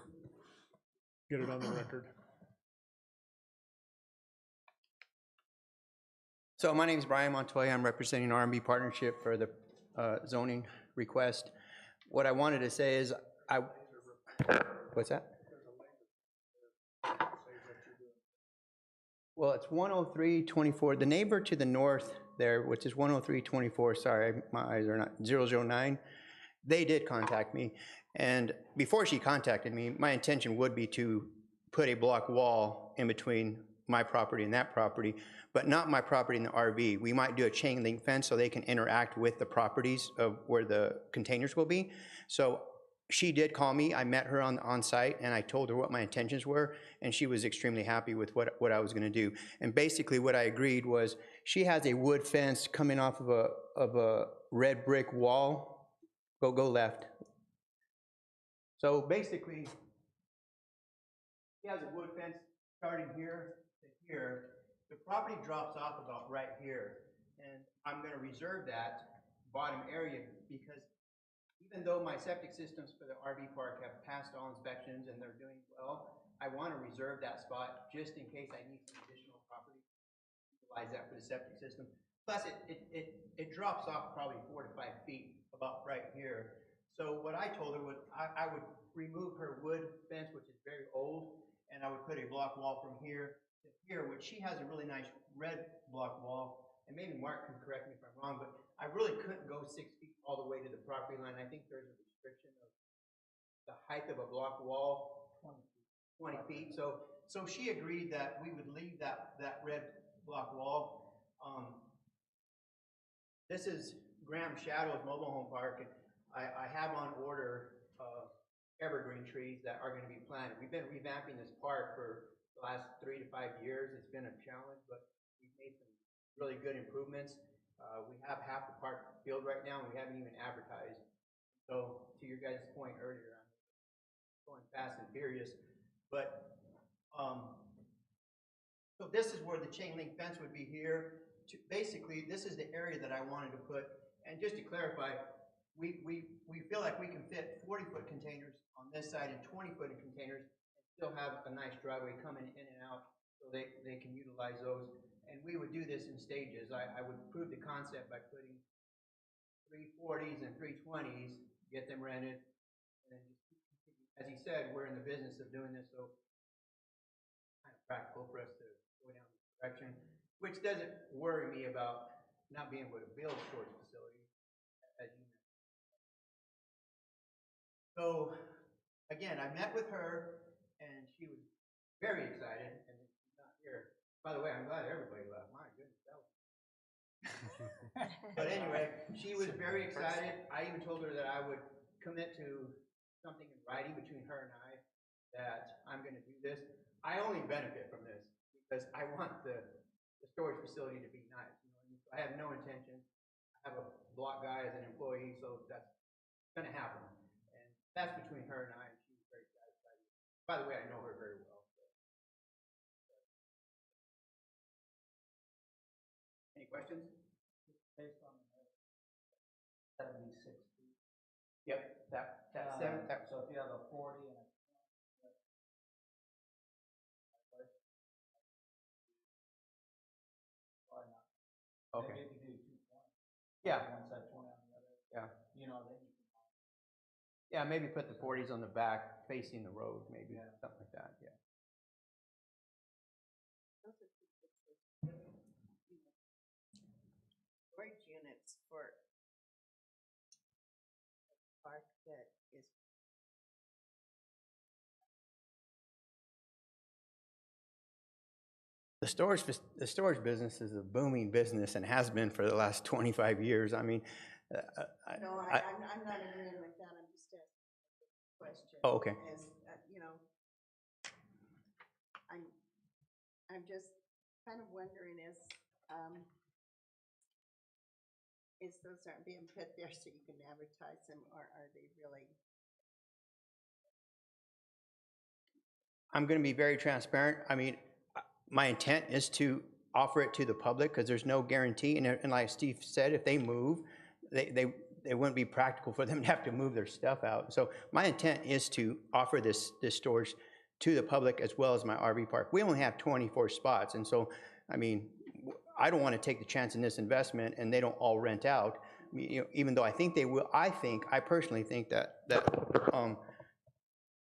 get it on the record. So my name is Brian Montoya. I'm representing R&B Partnership for the zoning request. What I wanted to say is what's that? Well, it's 10324. The neighbor to the north there, which is 10324, sorry, my eyes are not, 009, they did contact me. And before she contacted me, my intention would be to put a block wall in between my property and that property, but not my property in the RV. We might do a chain link fence so they can interact with the properties of where the containers will be. So she did call me. I met her on site, and I told her what my intentions were, and she was extremely happy with what I was going to do. And basically what I agreed was she has a wood fence coming off of a red brick wall. Go left. So basically, she has a wood fence starting here to here. The property drops off about right here, and I'm going to reserve that bottom area because even though my septic systems for the RV park have passed all inspections and they're doing well, I want to reserve that spot just in case I need some additional property to utilize that for the septic system. Plus, it drops off probably 4 to 5 feet about right here. So what I told her was I would remove her wood fence, which is very old, and I would put a block wall from here to here, which she has a really nice red block wall. and maybe Mark can correct me if I'm wrong, but I really couldn't go 6 feet all the way to the property line. I think there's a restriction of the height of a block wall, 20 feet. So she agreed that we would leave that red block wall. This is Graham Shadows Mobile Home Park, and I have on order evergreen trees that are going to be planted. We've been revamping this park for the last 3 to 5 years. It's been a challenge, but we've made some really good improvements. We have half the park filled right now, and we haven't even advertised. So to your guys' point earlier, I'm going fast and furious, but so this is where the chain link fence would be here. Basically, this is the area that I wanted to put. And just to clarify, we feel like we can fit 40-foot containers on this side and 20-foot containers and still have a nice driveway coming in and out so they can utilize those. And we would do this in stages. I would prove the concept by putting 340s and 320s, get them rented, and then just continue. As he said, we're in the business of doing this, so it's kind of practical for us to go down this direction, which doesn't worry me about not being able to build a storage facility, as you know. So, again, I met with her, and she was very excited, and she's not here. By the way, I'm glad everybody left. My goodness, that was... But anyway, she was very excited. I even told her that I would commit to something in writing between her and I, that I'm going to do this. I only benefit from this because I want the storage facility to be nice. You know, I have no intention. I have a block guy as an employee, so that's going to happen. And that's between her and I, and she was very satisfied. By the way, I know her very well. So. Any questions? Based on the 76 feet. Yep, that's seven. So if you have a 40 and a 20, why not? Okay. Maybe if you do 220. Yeah. One side, 20 on the other. Yeah. You know, then you can. Yeah, maybe put the 40s on the back facing the road, maybe, something like that, yeah. Those are two good systems. Storage units for a park that is. The storage business is a booming business and has been for the last 25 years. I mean, No, I'm not agreeing with that. I'm just asking a question. Oh, okay. As, you know, I'm just kind of wondering is those aren't being put there so you can advertise them, or are they really? I'm going to be very transparent. I mean, my intent is to offer it to the public because there's no guarantee. And like Steve said, if they move, they wouldn't be practical for them to have to move their stuff out. So my intent is to offer this storage to the public as well as my RV park. We only have 24 spots. And so, I mean, I don't want to take the chance in this investment and they don't all rent out. I mean, you know, even though I think they will, I personally think that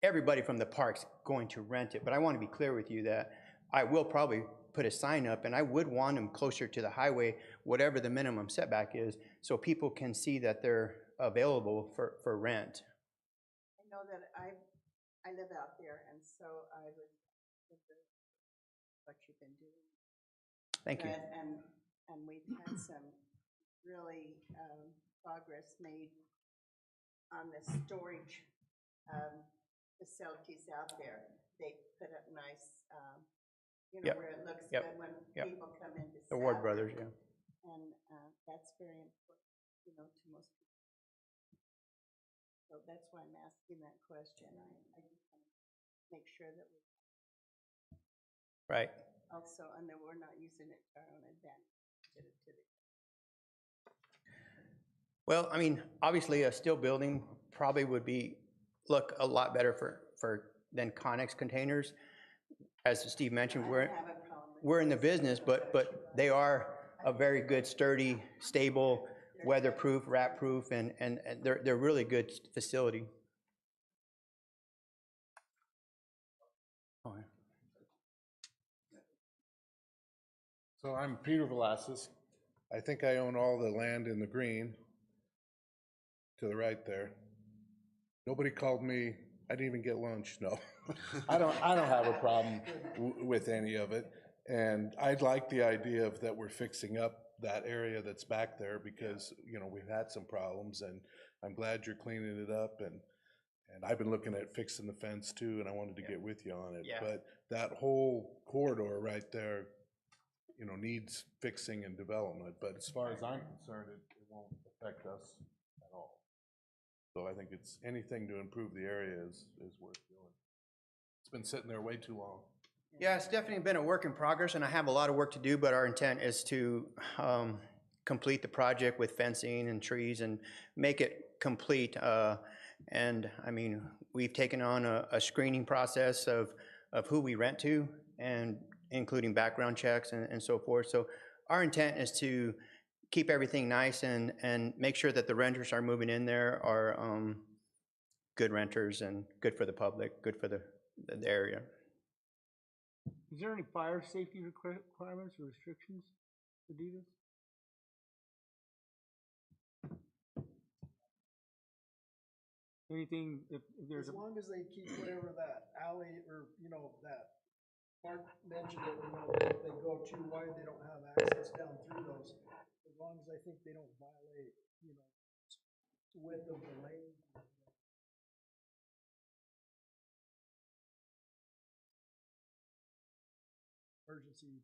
everybody from the park's going to rent it. But I want to be clear with you that I will probably put a sign up, and I would want them closer to the highway, whatever the minimum setback is, so people can see that they're available for rent. I know that I live out there, and so I was what you've been doing. Thank you. And we've had some really progress made on the storage facilities out there. They put up nice, you know, where it looks good when people come in to The Ward Brothers, yeah. And that's very important, you know, to most people. So that's why I'm asking that question. I just want to make sure that we. Right. Also, and that we're not using it to our own advantage. Well, I mean, obviously a steel building probably would look a lot better than Connex containers. As Steve mentioned, we're in the business, but they are a very good, sturdy, stable, weatherproof, rat-proof, and they're really good facility. Oh, yeah. So I'm Peter Velasquez. I think I own all the land in the green to the right there. Nobody called me. I didn't even get lunch. No, I don't have a problem with any of it. And I'd like the idea of that we're fixing up that area that's back there because, you know, we've had some problems and I'm glad you're cleaning it up and I've been looking at fixing the fence too and I wanted to get with you on it. Yeah. But that whole corridor right there, you know, needs fixing and development. But as far as I'm concerned, it won't affect us at all. So I think it's anything to improve the area is worth doing. It's been sitting there way too long. Yeah, it's definitely been a work in progress, and I have a lot of work to do, but our intent is to complete the project with fencing and trees and make it complete. And I mean, we've taken on a screening process of who we rent to, and including background checks and so forth. So our intent is to keep everything nice and make sure that the renters are moving in there are good renters and good for the public, good for the area. Is there any fire safety requirements or restrictions to do this? Anything, if there's As long as they keep whatever that alley or, you know, that Mark mentioned it, you know, if they go too wide, they don't have access down through those. As long as I think they don't violate, you know, width of the lane. Emergency.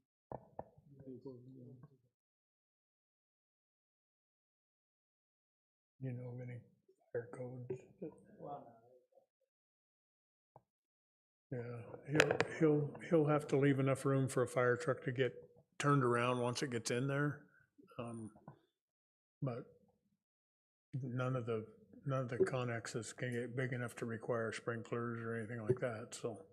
You know, of any fire codes? Yeah, he'll have to leave enough room for a fire truck to get turned around once it gets in there. But none of the connexes can get big enough to require sprinklers or anything like that, so.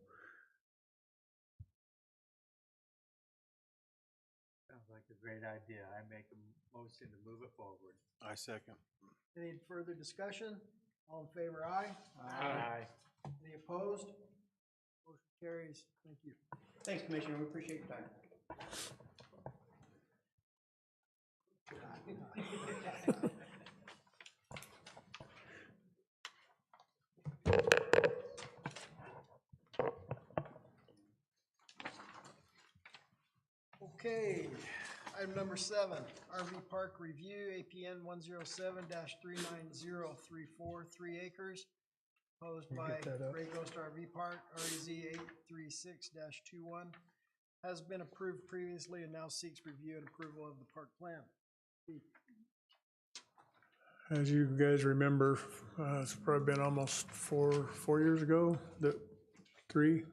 Sounds like a great idea. I make a motion to move it forward. I second. Any further discussion? All in favor, aye? Aye. Any opposed? Motion carries. Thank you. Thanks, Commissioner. We appreciate your time. Okay, item number 7, RV Park Review, APN 107-39034, 3 acres. Proposed Can you by get that up? Gray Ghost RV Park, REZ 836-21. Has been approved previously and now seeks review and approval of the park plan. Steve. As you guys remember, it's probably been almost four years ago, three.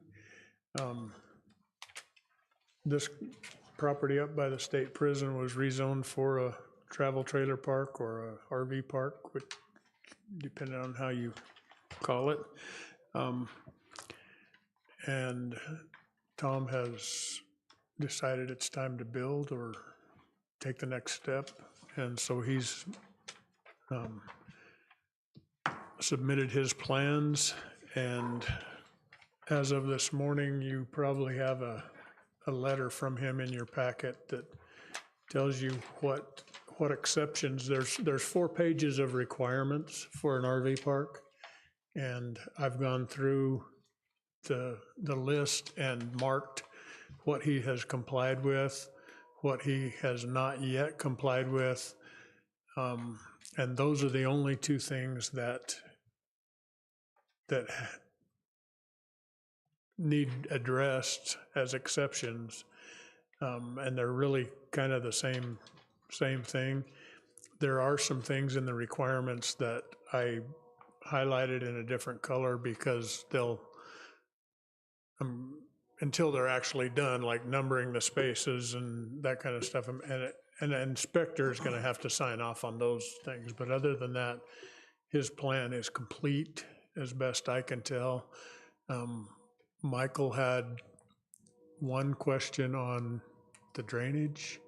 This property up by the state prison was rezoned for a travel trailer park or a RV park, which depending on how you call it. And Tom has decided it's time to build or take the next step. And so he's submitted his plans, and as of this morning, you probably have a letter from him in your packet that tells you what exceptions. There's 4 pages of requirements for an RV park, and I've gone through the list and marked what he has complied with, what he has not yet complied with, and those are the only 2 things that need addressed as exceptions, and they're really kind of the same thing. There are some things in the requirements that I highlighted in a different color because they'll, until they're actually done, like numbering the spaces and that kind of stuff, and an inspector is going to have to sign off on those things. But other than that, his plan is complete as best I can tell. Michael had one question on the drainage.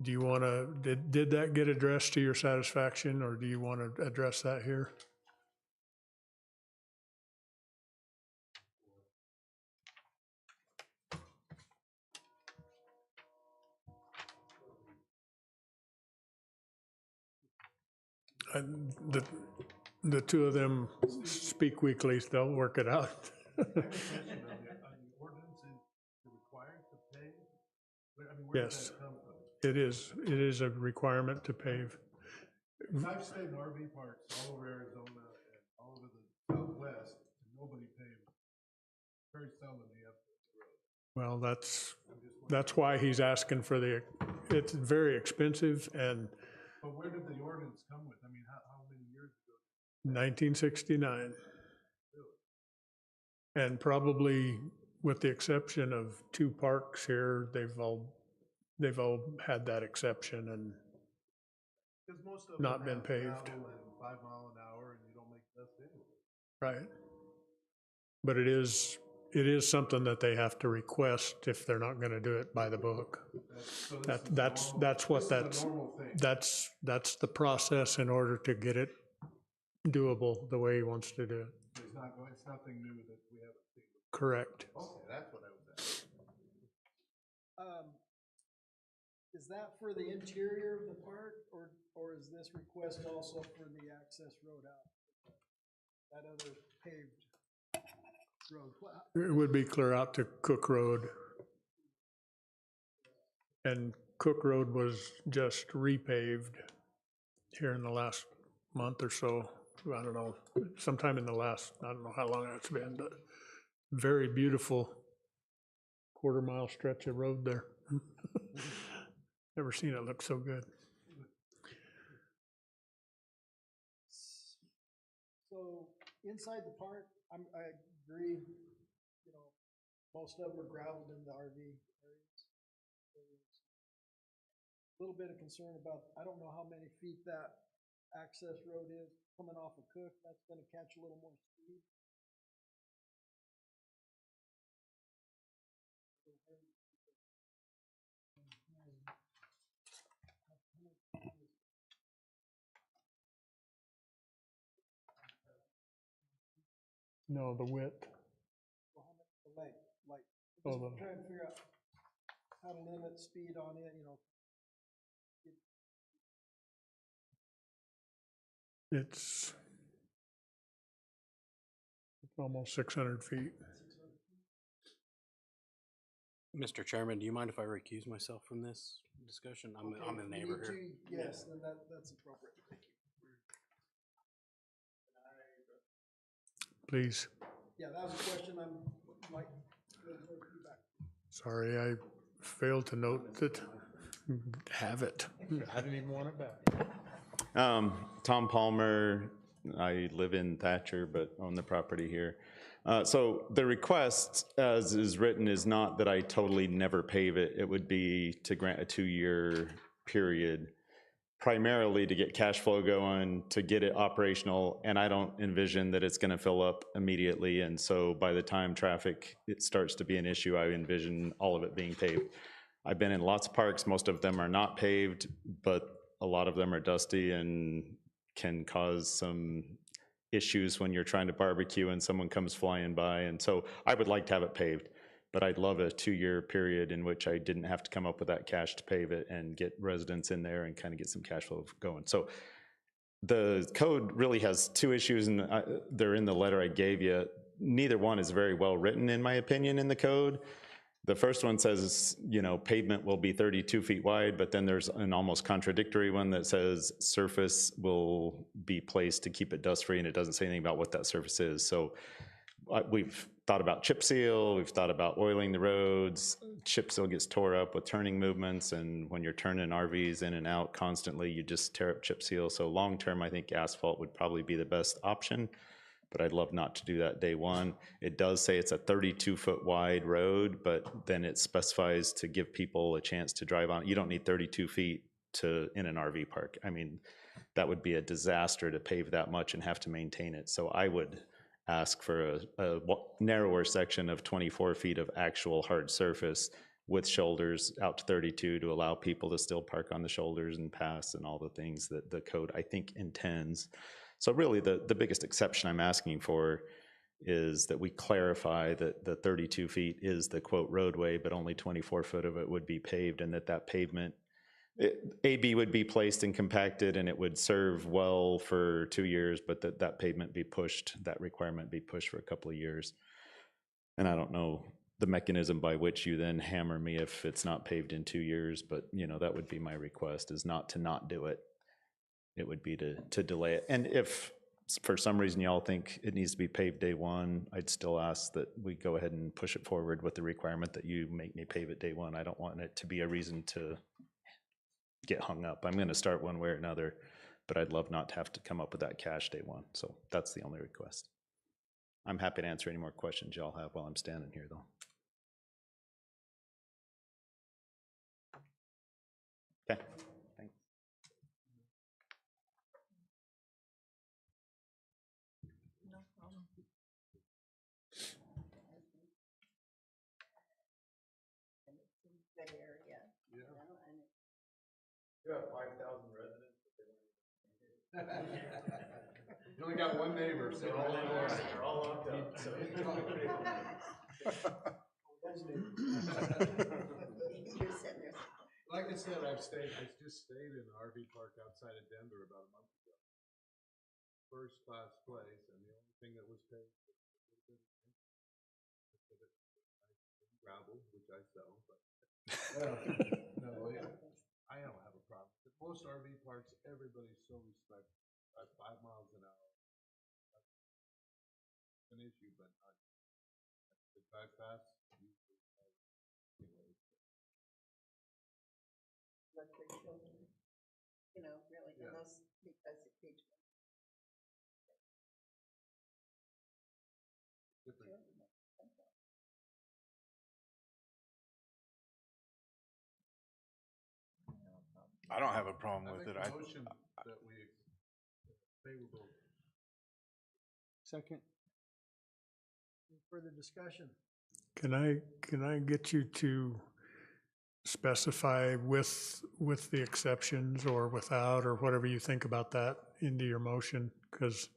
Do you want to, did that get addressed to your satisfaction, or do you want to address that here? the two of them speak weekly, so they'll work it out. Yes, it is a requirement to pave. I've stayed in RV parks all over Arizona and all over the Southwest, and nobody paved. Very seldom do you have to road. Well, that's why he's asking for it's very expensive, and But where did the ordinance come with? I mean, how many years ago? 1969. And probably with the exception of two parks here, they've all had that exception and Because most of not them been have paved. gravel and 5 mile an hour, and you don't make dust anyway. Right. But it is something that they have to request if they're not gonna do it by the book. That's the process in order to get it doable the way he wants to do it. It's nothing new that we haven't seen. Correct. Okay, that's what I was asking. Is that for the interior of the park, or is this request also for the access road out? That other paved road? It would be clear out to Cook Road. And Cook Road was just repaved here in the last month or so. I don't know, sometime in the last, I don't know how long it's been, but very beautiful quarter-mile stretch of road there. Never seen it look so good. So inside the park, I agree, most of them are gravelled in the RV areas. A little bit of concern about, I don't know how many feet that access road is coming off of Cook. That's gonna catch a little more speed. No, the width. The length, like, Oh, just trying to figure out how to limit speed on it, It's almost 600 feet. Mr. Chairman, do you mind if I recuse myself from this discussion? I'm a neighbor here. Yes, then that's appropriate. Thank you. Please. Yeah, that was a question I'm like, feedback. Sorry, I failed to note that. Have it. I didn't even want it back. Tom Palmer, I live in Thatcher, but own the property here. So the request, as is written, is not that I totally never pave it. It would be to grant a 2-year period, primarily to get cash flow going, to get it operational, and I don't envision that it's gonna fill up immediately, and so by the time it starts to be an issue, I envision all of it being paved. I've been in lots of parks, most of them are not paved, but a lot of them are dusty and can cause some issues when you're trying to barbecue and someone comes flying by, and so I would like to have it paved, but I'd love a 2-year period in which I didn't have to come up with that cash to pave it and get residents in there and kind of get some cash flow going. So the code really has 2 issues, and they're in the letter I gave you. Neither one is very well written, in my opinion, in the code. The first one says, pavement will be 32 feet wide, but then there's an almost contradictory one that says surface will be placed to keep it dust-free, and it doesn't say anything about what that surface is. So we've thought about chip seal, we've thought about oiling the roads. Chip seal gets tore up with turning movements, and when you're turning RVs in and out constantly, you just tear up chip seal. So long-term, I think asphalt would probably be the best option, but I'd love not to do that day one. It does say it's a 32-foot wide road, but then it specifies to give people a chance to drive on. You don't need 32 feet in an RV park. I mean, that would be a disaster to pave that much and have to maintain it. So I would ask for a narrower section of 24 feet of actual hard surface with shoulders out to 32 to allow people to still park on the shoulders and pass and all the things that the code, I think, intends. So really the biggest exception I'm asking for is that we clarify that the 32 feet is the quote roadway, but only 24 foot of it would be paved, and that pavement AB would be placed and compacted and it would serve well for 2 years, but that pavement be pushed, that requirement be pushed for a couple of years. And I don't know the mechanism by which you then hammer me if it's not paved in 2 years, but that would be my request, is not to not do it. It would be to delay it. And if for some reason y'all think it needs to be paved day one, I'd still ask that we go ahead and push it forward with the requirement that you make me pave it day one. I don't want it to be a reason to get hung up. I'm gonna start one way or another, but I'd love not to have to come up with that cash day one. So that's the only request. I'm happy to answer any more questions y'all have while I'm standing here though. Okay, thanks. No problem. And it's a good area, you know, and it- You have 5,000 residents. You only got one neighbor, so they're all locked up. So. You're sitting there. Like I said, I just stayed in an RV park outside of Denver about a month ago. First class place, and the only thing that was paid was a little bit of gravel, which I sell, but no, I don't have a problem. At most RV parks, everybody's so respectful. 5 miles an hour. That's an issue, but not. If drive fast, usually. Anyways. Let their children, you know, really, and those, because it teaches them. I don't have a problem with it. I make a motion that we favorable. Second. Any further discussion? Can I get you to specify with the exceptions or without, or whatever you think about that into your motion? Because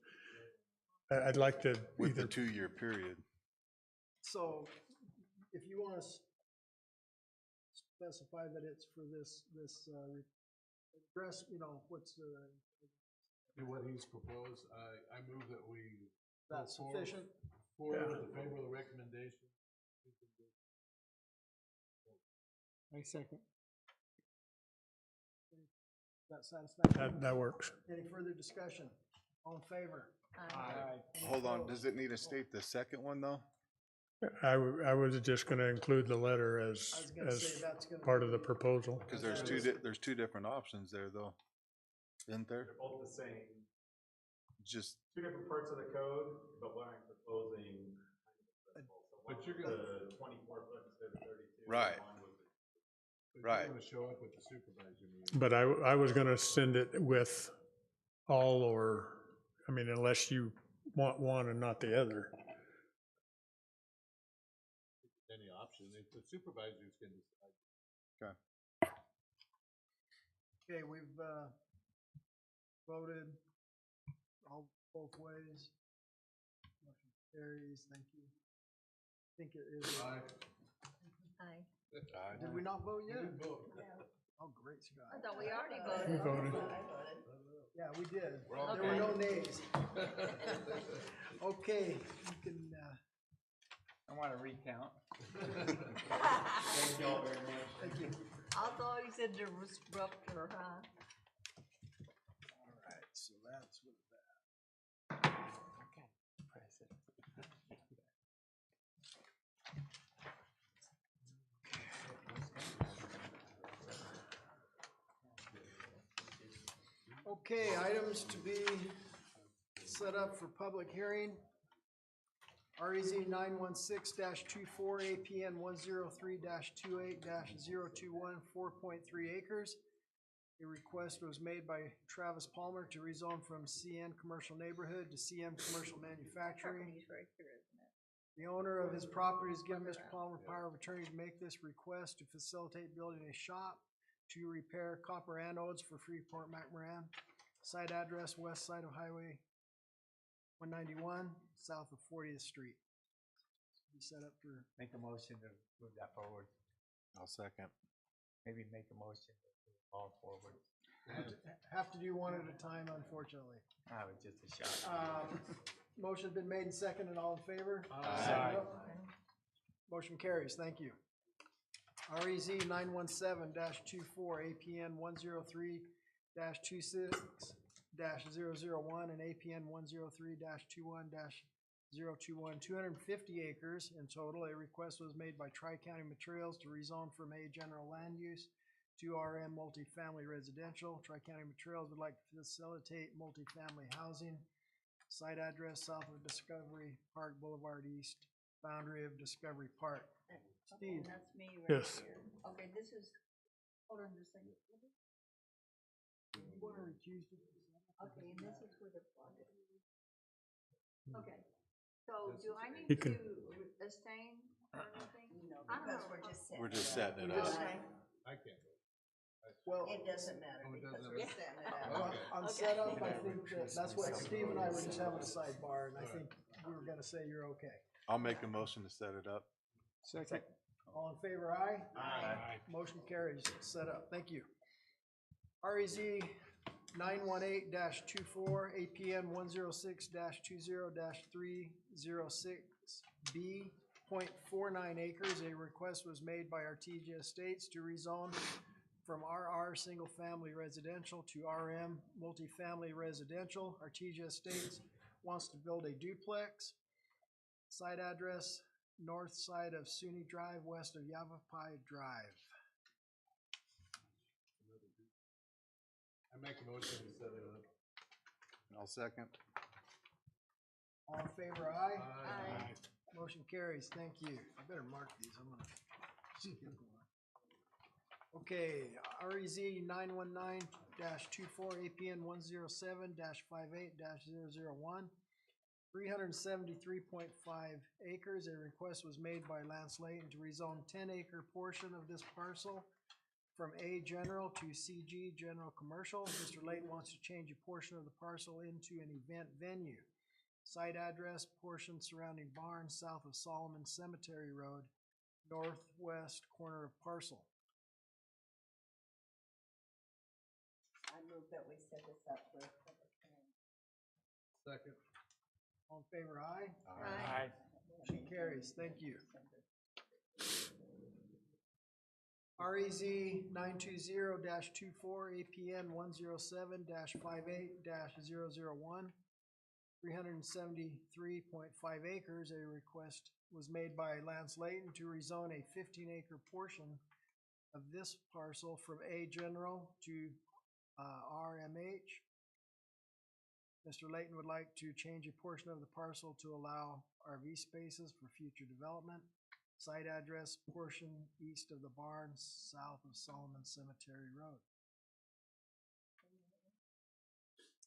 I'd like to With the either, 2-year period. So if you want to specify that it's for this address, what's What he's proposed, I move that we. That's sufficient? Forward with the favorable recommendation. I second. That satisfactory? that works. Any further discussion? All in favor? Any Hold on, opposed? does it need to state the second one though? I was just going to include the letter I as was gonna say that's gonna part of be- the proposal. Because there's two different options there though, isn't there? They're both the same. Just, Two different parts of the code, but what I'm proposing. But you're gonna. 24 foot instead of 32. Right. Right. You're gonna show up with the supervisor meeting. But I was going to send it with all, or, I mean, unless you want one and not the other. Any option, if the supervisors can decide. okay. Okay, we've voted both ways. Motion carries, thank you. I think it is. Aye. Did we not vote yet? We didn't vote. Oh, great, Scott. I thought we already We voted. voted. Yeah, we did. We're all There were no good. nays. Okay, you can, I want to recount. Thank you all very much. thank you. I thought you said disruptor, huh? All right, so that's with that. Okay, items to be set up for public hearing. REZ 916-24, APN 103-28-021, 4.3 acres. A request was made by Travis Palmer to rezone from CN Commercial Neighborhood to CM Commercial Manufacturing. Property's right here, isn't it? The owner of his property has given Mr. Palmer power of attorney to make this request to facilitate building a shop to repair copper anodes for Freeport McMoran. Site address, west side of Highway 191, south of 40th Street. Be set up for, Make a motion to move that forward. I'll second. Maybe make a motion to All forward. Have to do one at a time, unfortunately. Ah, it was just a shot. Motion's been made and seconded, all in favor? Aye. Motion carries, thank you. REZ 917-24, APN 103-26-001, and APN 103-21-021, 250 acres in total. A request was made by Tri-County Materials to rezone from A general land use to RM multifamily residential. Tri-County Materials would like to facilitate multifamily housing. Site address south of Discovery Park Boulevard East, boundary of Discovery Park. Okay, Steve? that's me right Yes. here. Okay, this is, hold on just a second. You want to recuse yourself? Okay, and this is where the project is. Okay, so do I need He can- to abstain or anything? No, I don't because know. we're just setting. We're just it up. setting it up. Okay. I can't. Well, It doesn't matter Oh, it because doesn't we're matter. setting it up. on setup, I think that's what Steve and I were just having a sidebar, and I think we were gonna say you're okay. I'll make a motion to set it up. Second. All in favor, aye? Aye. Motion carries, set up, thank you. REZ 918-24, APN 106-20-30-306B, 0.49 acres. A request was made by Artesia Estates to rezone from RR Single Family Residential to RM Multifamily Residential. Artesia Estates wants to build a duplex. Site address, north side of SUNY Drive, west of Yavapai Drive. I make a motion to set it up. I'll second. All in favor, aye? Aye. Motion carries, thank you. I better mark these, I'm gonna skip one. Okay, REZ 919-24, APN 107-58-001, 373.5 acres. A request was made by Lance Layton to rezone 10-acre portion of this parcel from A General to CG General Commercial. Mr. Layton wants to change a portion of the parcel into an event venue. Site address, portion surrounding barn south of Solomon Cemetery Road, northwest corner of parcel. I move that we set this up for a public hearing. Second. All in favor, aye? Aye. Motion carries, thank you. REZ 920-24, APN 107-58-001, 373.5 acres. A request was made by Lance Layton to rezone a 15-acre portion of this parcel from A General to RMH. Mr. Layton would like to change a portion of the parcel to allow RV spaces for future development. Site address, portion east of the barn, south of Solomon Cemetery Road.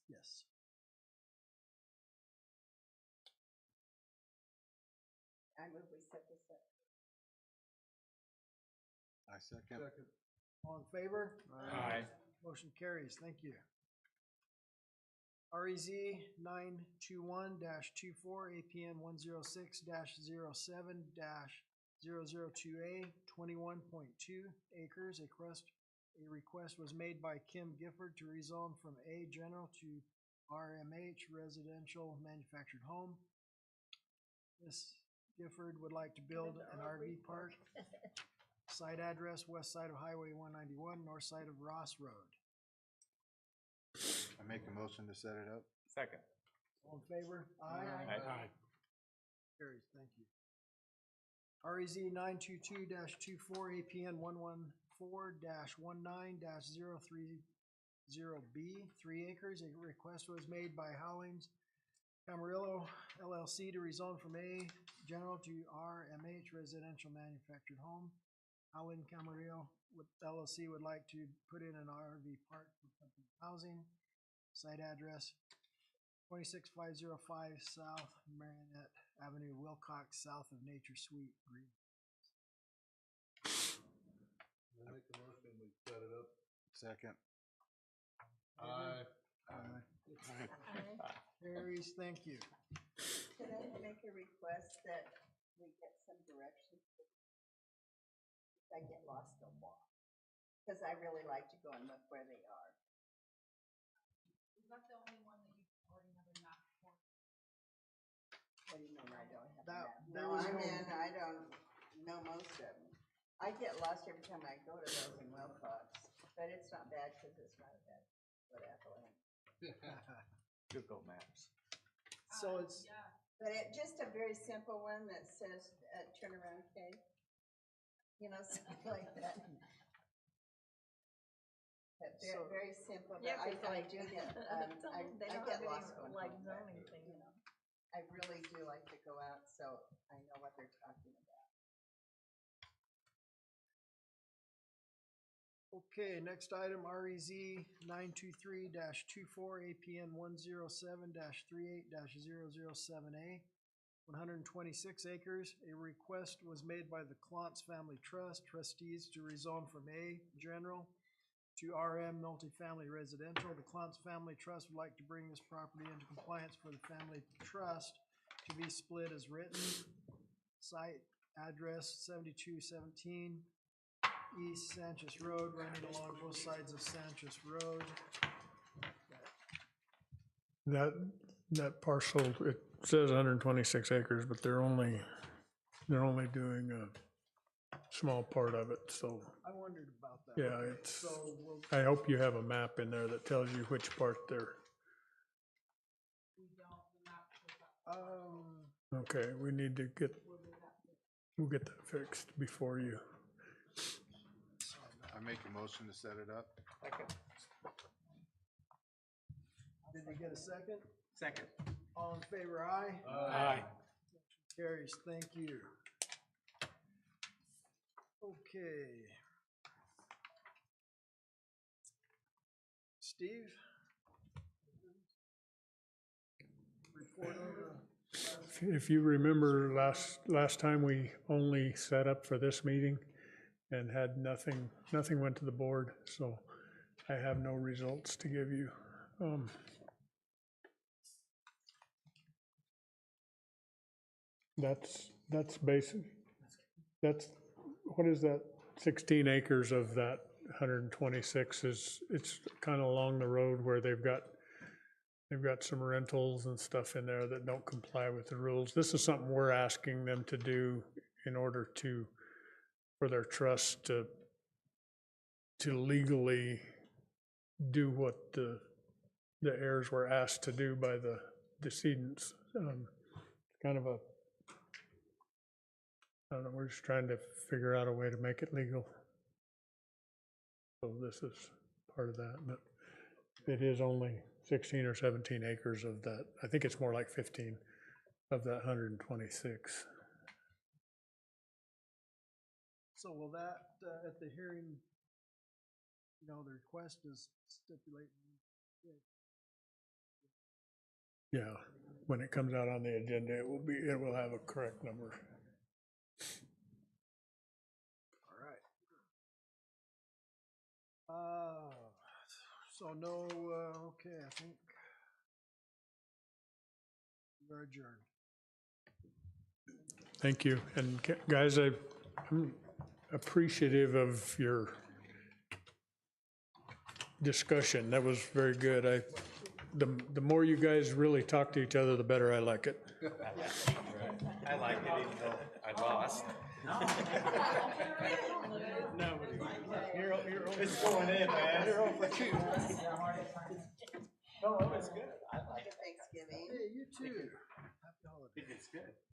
Yes. I move we set this up. I second. All in favor? Aye. Motion carries, thank you. REZ 921-24, APN 106-07-002A, 21.2 acres. A request was made by Kim Gifford to rezone from A General to RMH Residential Manufactured Home. Ms. Gifford would like to build an RV park. Site address, west side of Highway 191, north side of Ross Road. I make a motion to set it up. Second. All in favor? Aye. Aye. Carries, thank you. REZ 922-24, APN 114-19-030B, 3 acres. A request was made by Howlings Camarillo LLC to rezone from A General to RMH Residential Manufactured Home. Howling Camarillo LLC would like to put in an RV park for company housing. Site address, 26505 South Marinette Avenue, Wilcox, south of Nature Suite, Green. I make a motion we set it up. Second. Aye. Carries, thank you. Can I make a request that we get some direction? If I get lost, I'll walk. because I really like to go and look where they are. Is that the only one that you already have a map for? What do you mean I don't have That- that? there No, was I no- mean, I don't know most of them. I get lost every time I go to those in Wilcox, but it's not bad because it's not a bad, what Apple Google Maps. So it's, But just a very simple one that says, turnaround K. You know, something like that. But very, So- very simple, but Yeah, I 'cause like, do get, some I of them, they I don't get have lost any, going like, home, but, zoning thing. you know, I really do like to go out, so I know what they're talking about. okay, next item, REZ 923-24, APN 107-38-007A, 126 acres. A request was made by the Klontz Family Trust trustees to rezone from A, general, to RM, multifamily residential. The Klontz Family Trust would like to bring this property into compliance for the family trust to be split as written. Site address 7217 East Sanchez Road, running along both sides of Sanchez Road. That parcel, it says 126 acres, but they're only doing a small part of it, so, I wondered about that. yeah, Okay, it's, So we'll, I hope you have a map in there that tells you which part they're, okay, we need to we'll get that fixed before you. I make a motion to set it up. did we get a second? Second. All in favor, aye? Aye. Carries, thank you. Okay. Steve? Report on the, If you remember last time, we only set up for this meeting and had nothing went to the board, so I have no results to give you. That's basic, what is that, 16 acres of that 126 it's kind of along the road where they've got some rentals and stuff in there that don't comply with the rules. This is something we're asking them to do in order for their trust to legally do what the heirs were asked to do by the decedents. Kind of I don't know, we're just trying to figure out a way to make it legal. So this is part of that, but it is only 16 or 17 acres of that. I think it's more like 15 of that 126. so will that, at the hearing, the request is stipulating. Yeah, when it comes out on the agenda, it will have a correct number. All right. So no, okay, I think we're adjourned. Thank you. And guys, I'm appreciative of your discussion. That was very good. The more you guys really talk to each other, the better I like it. I like it even though I lost. It's going in, man. You're 0 for 2. No, it's good. I like it. Thanksgiving. Hey, you too. Happy holidays. It's good.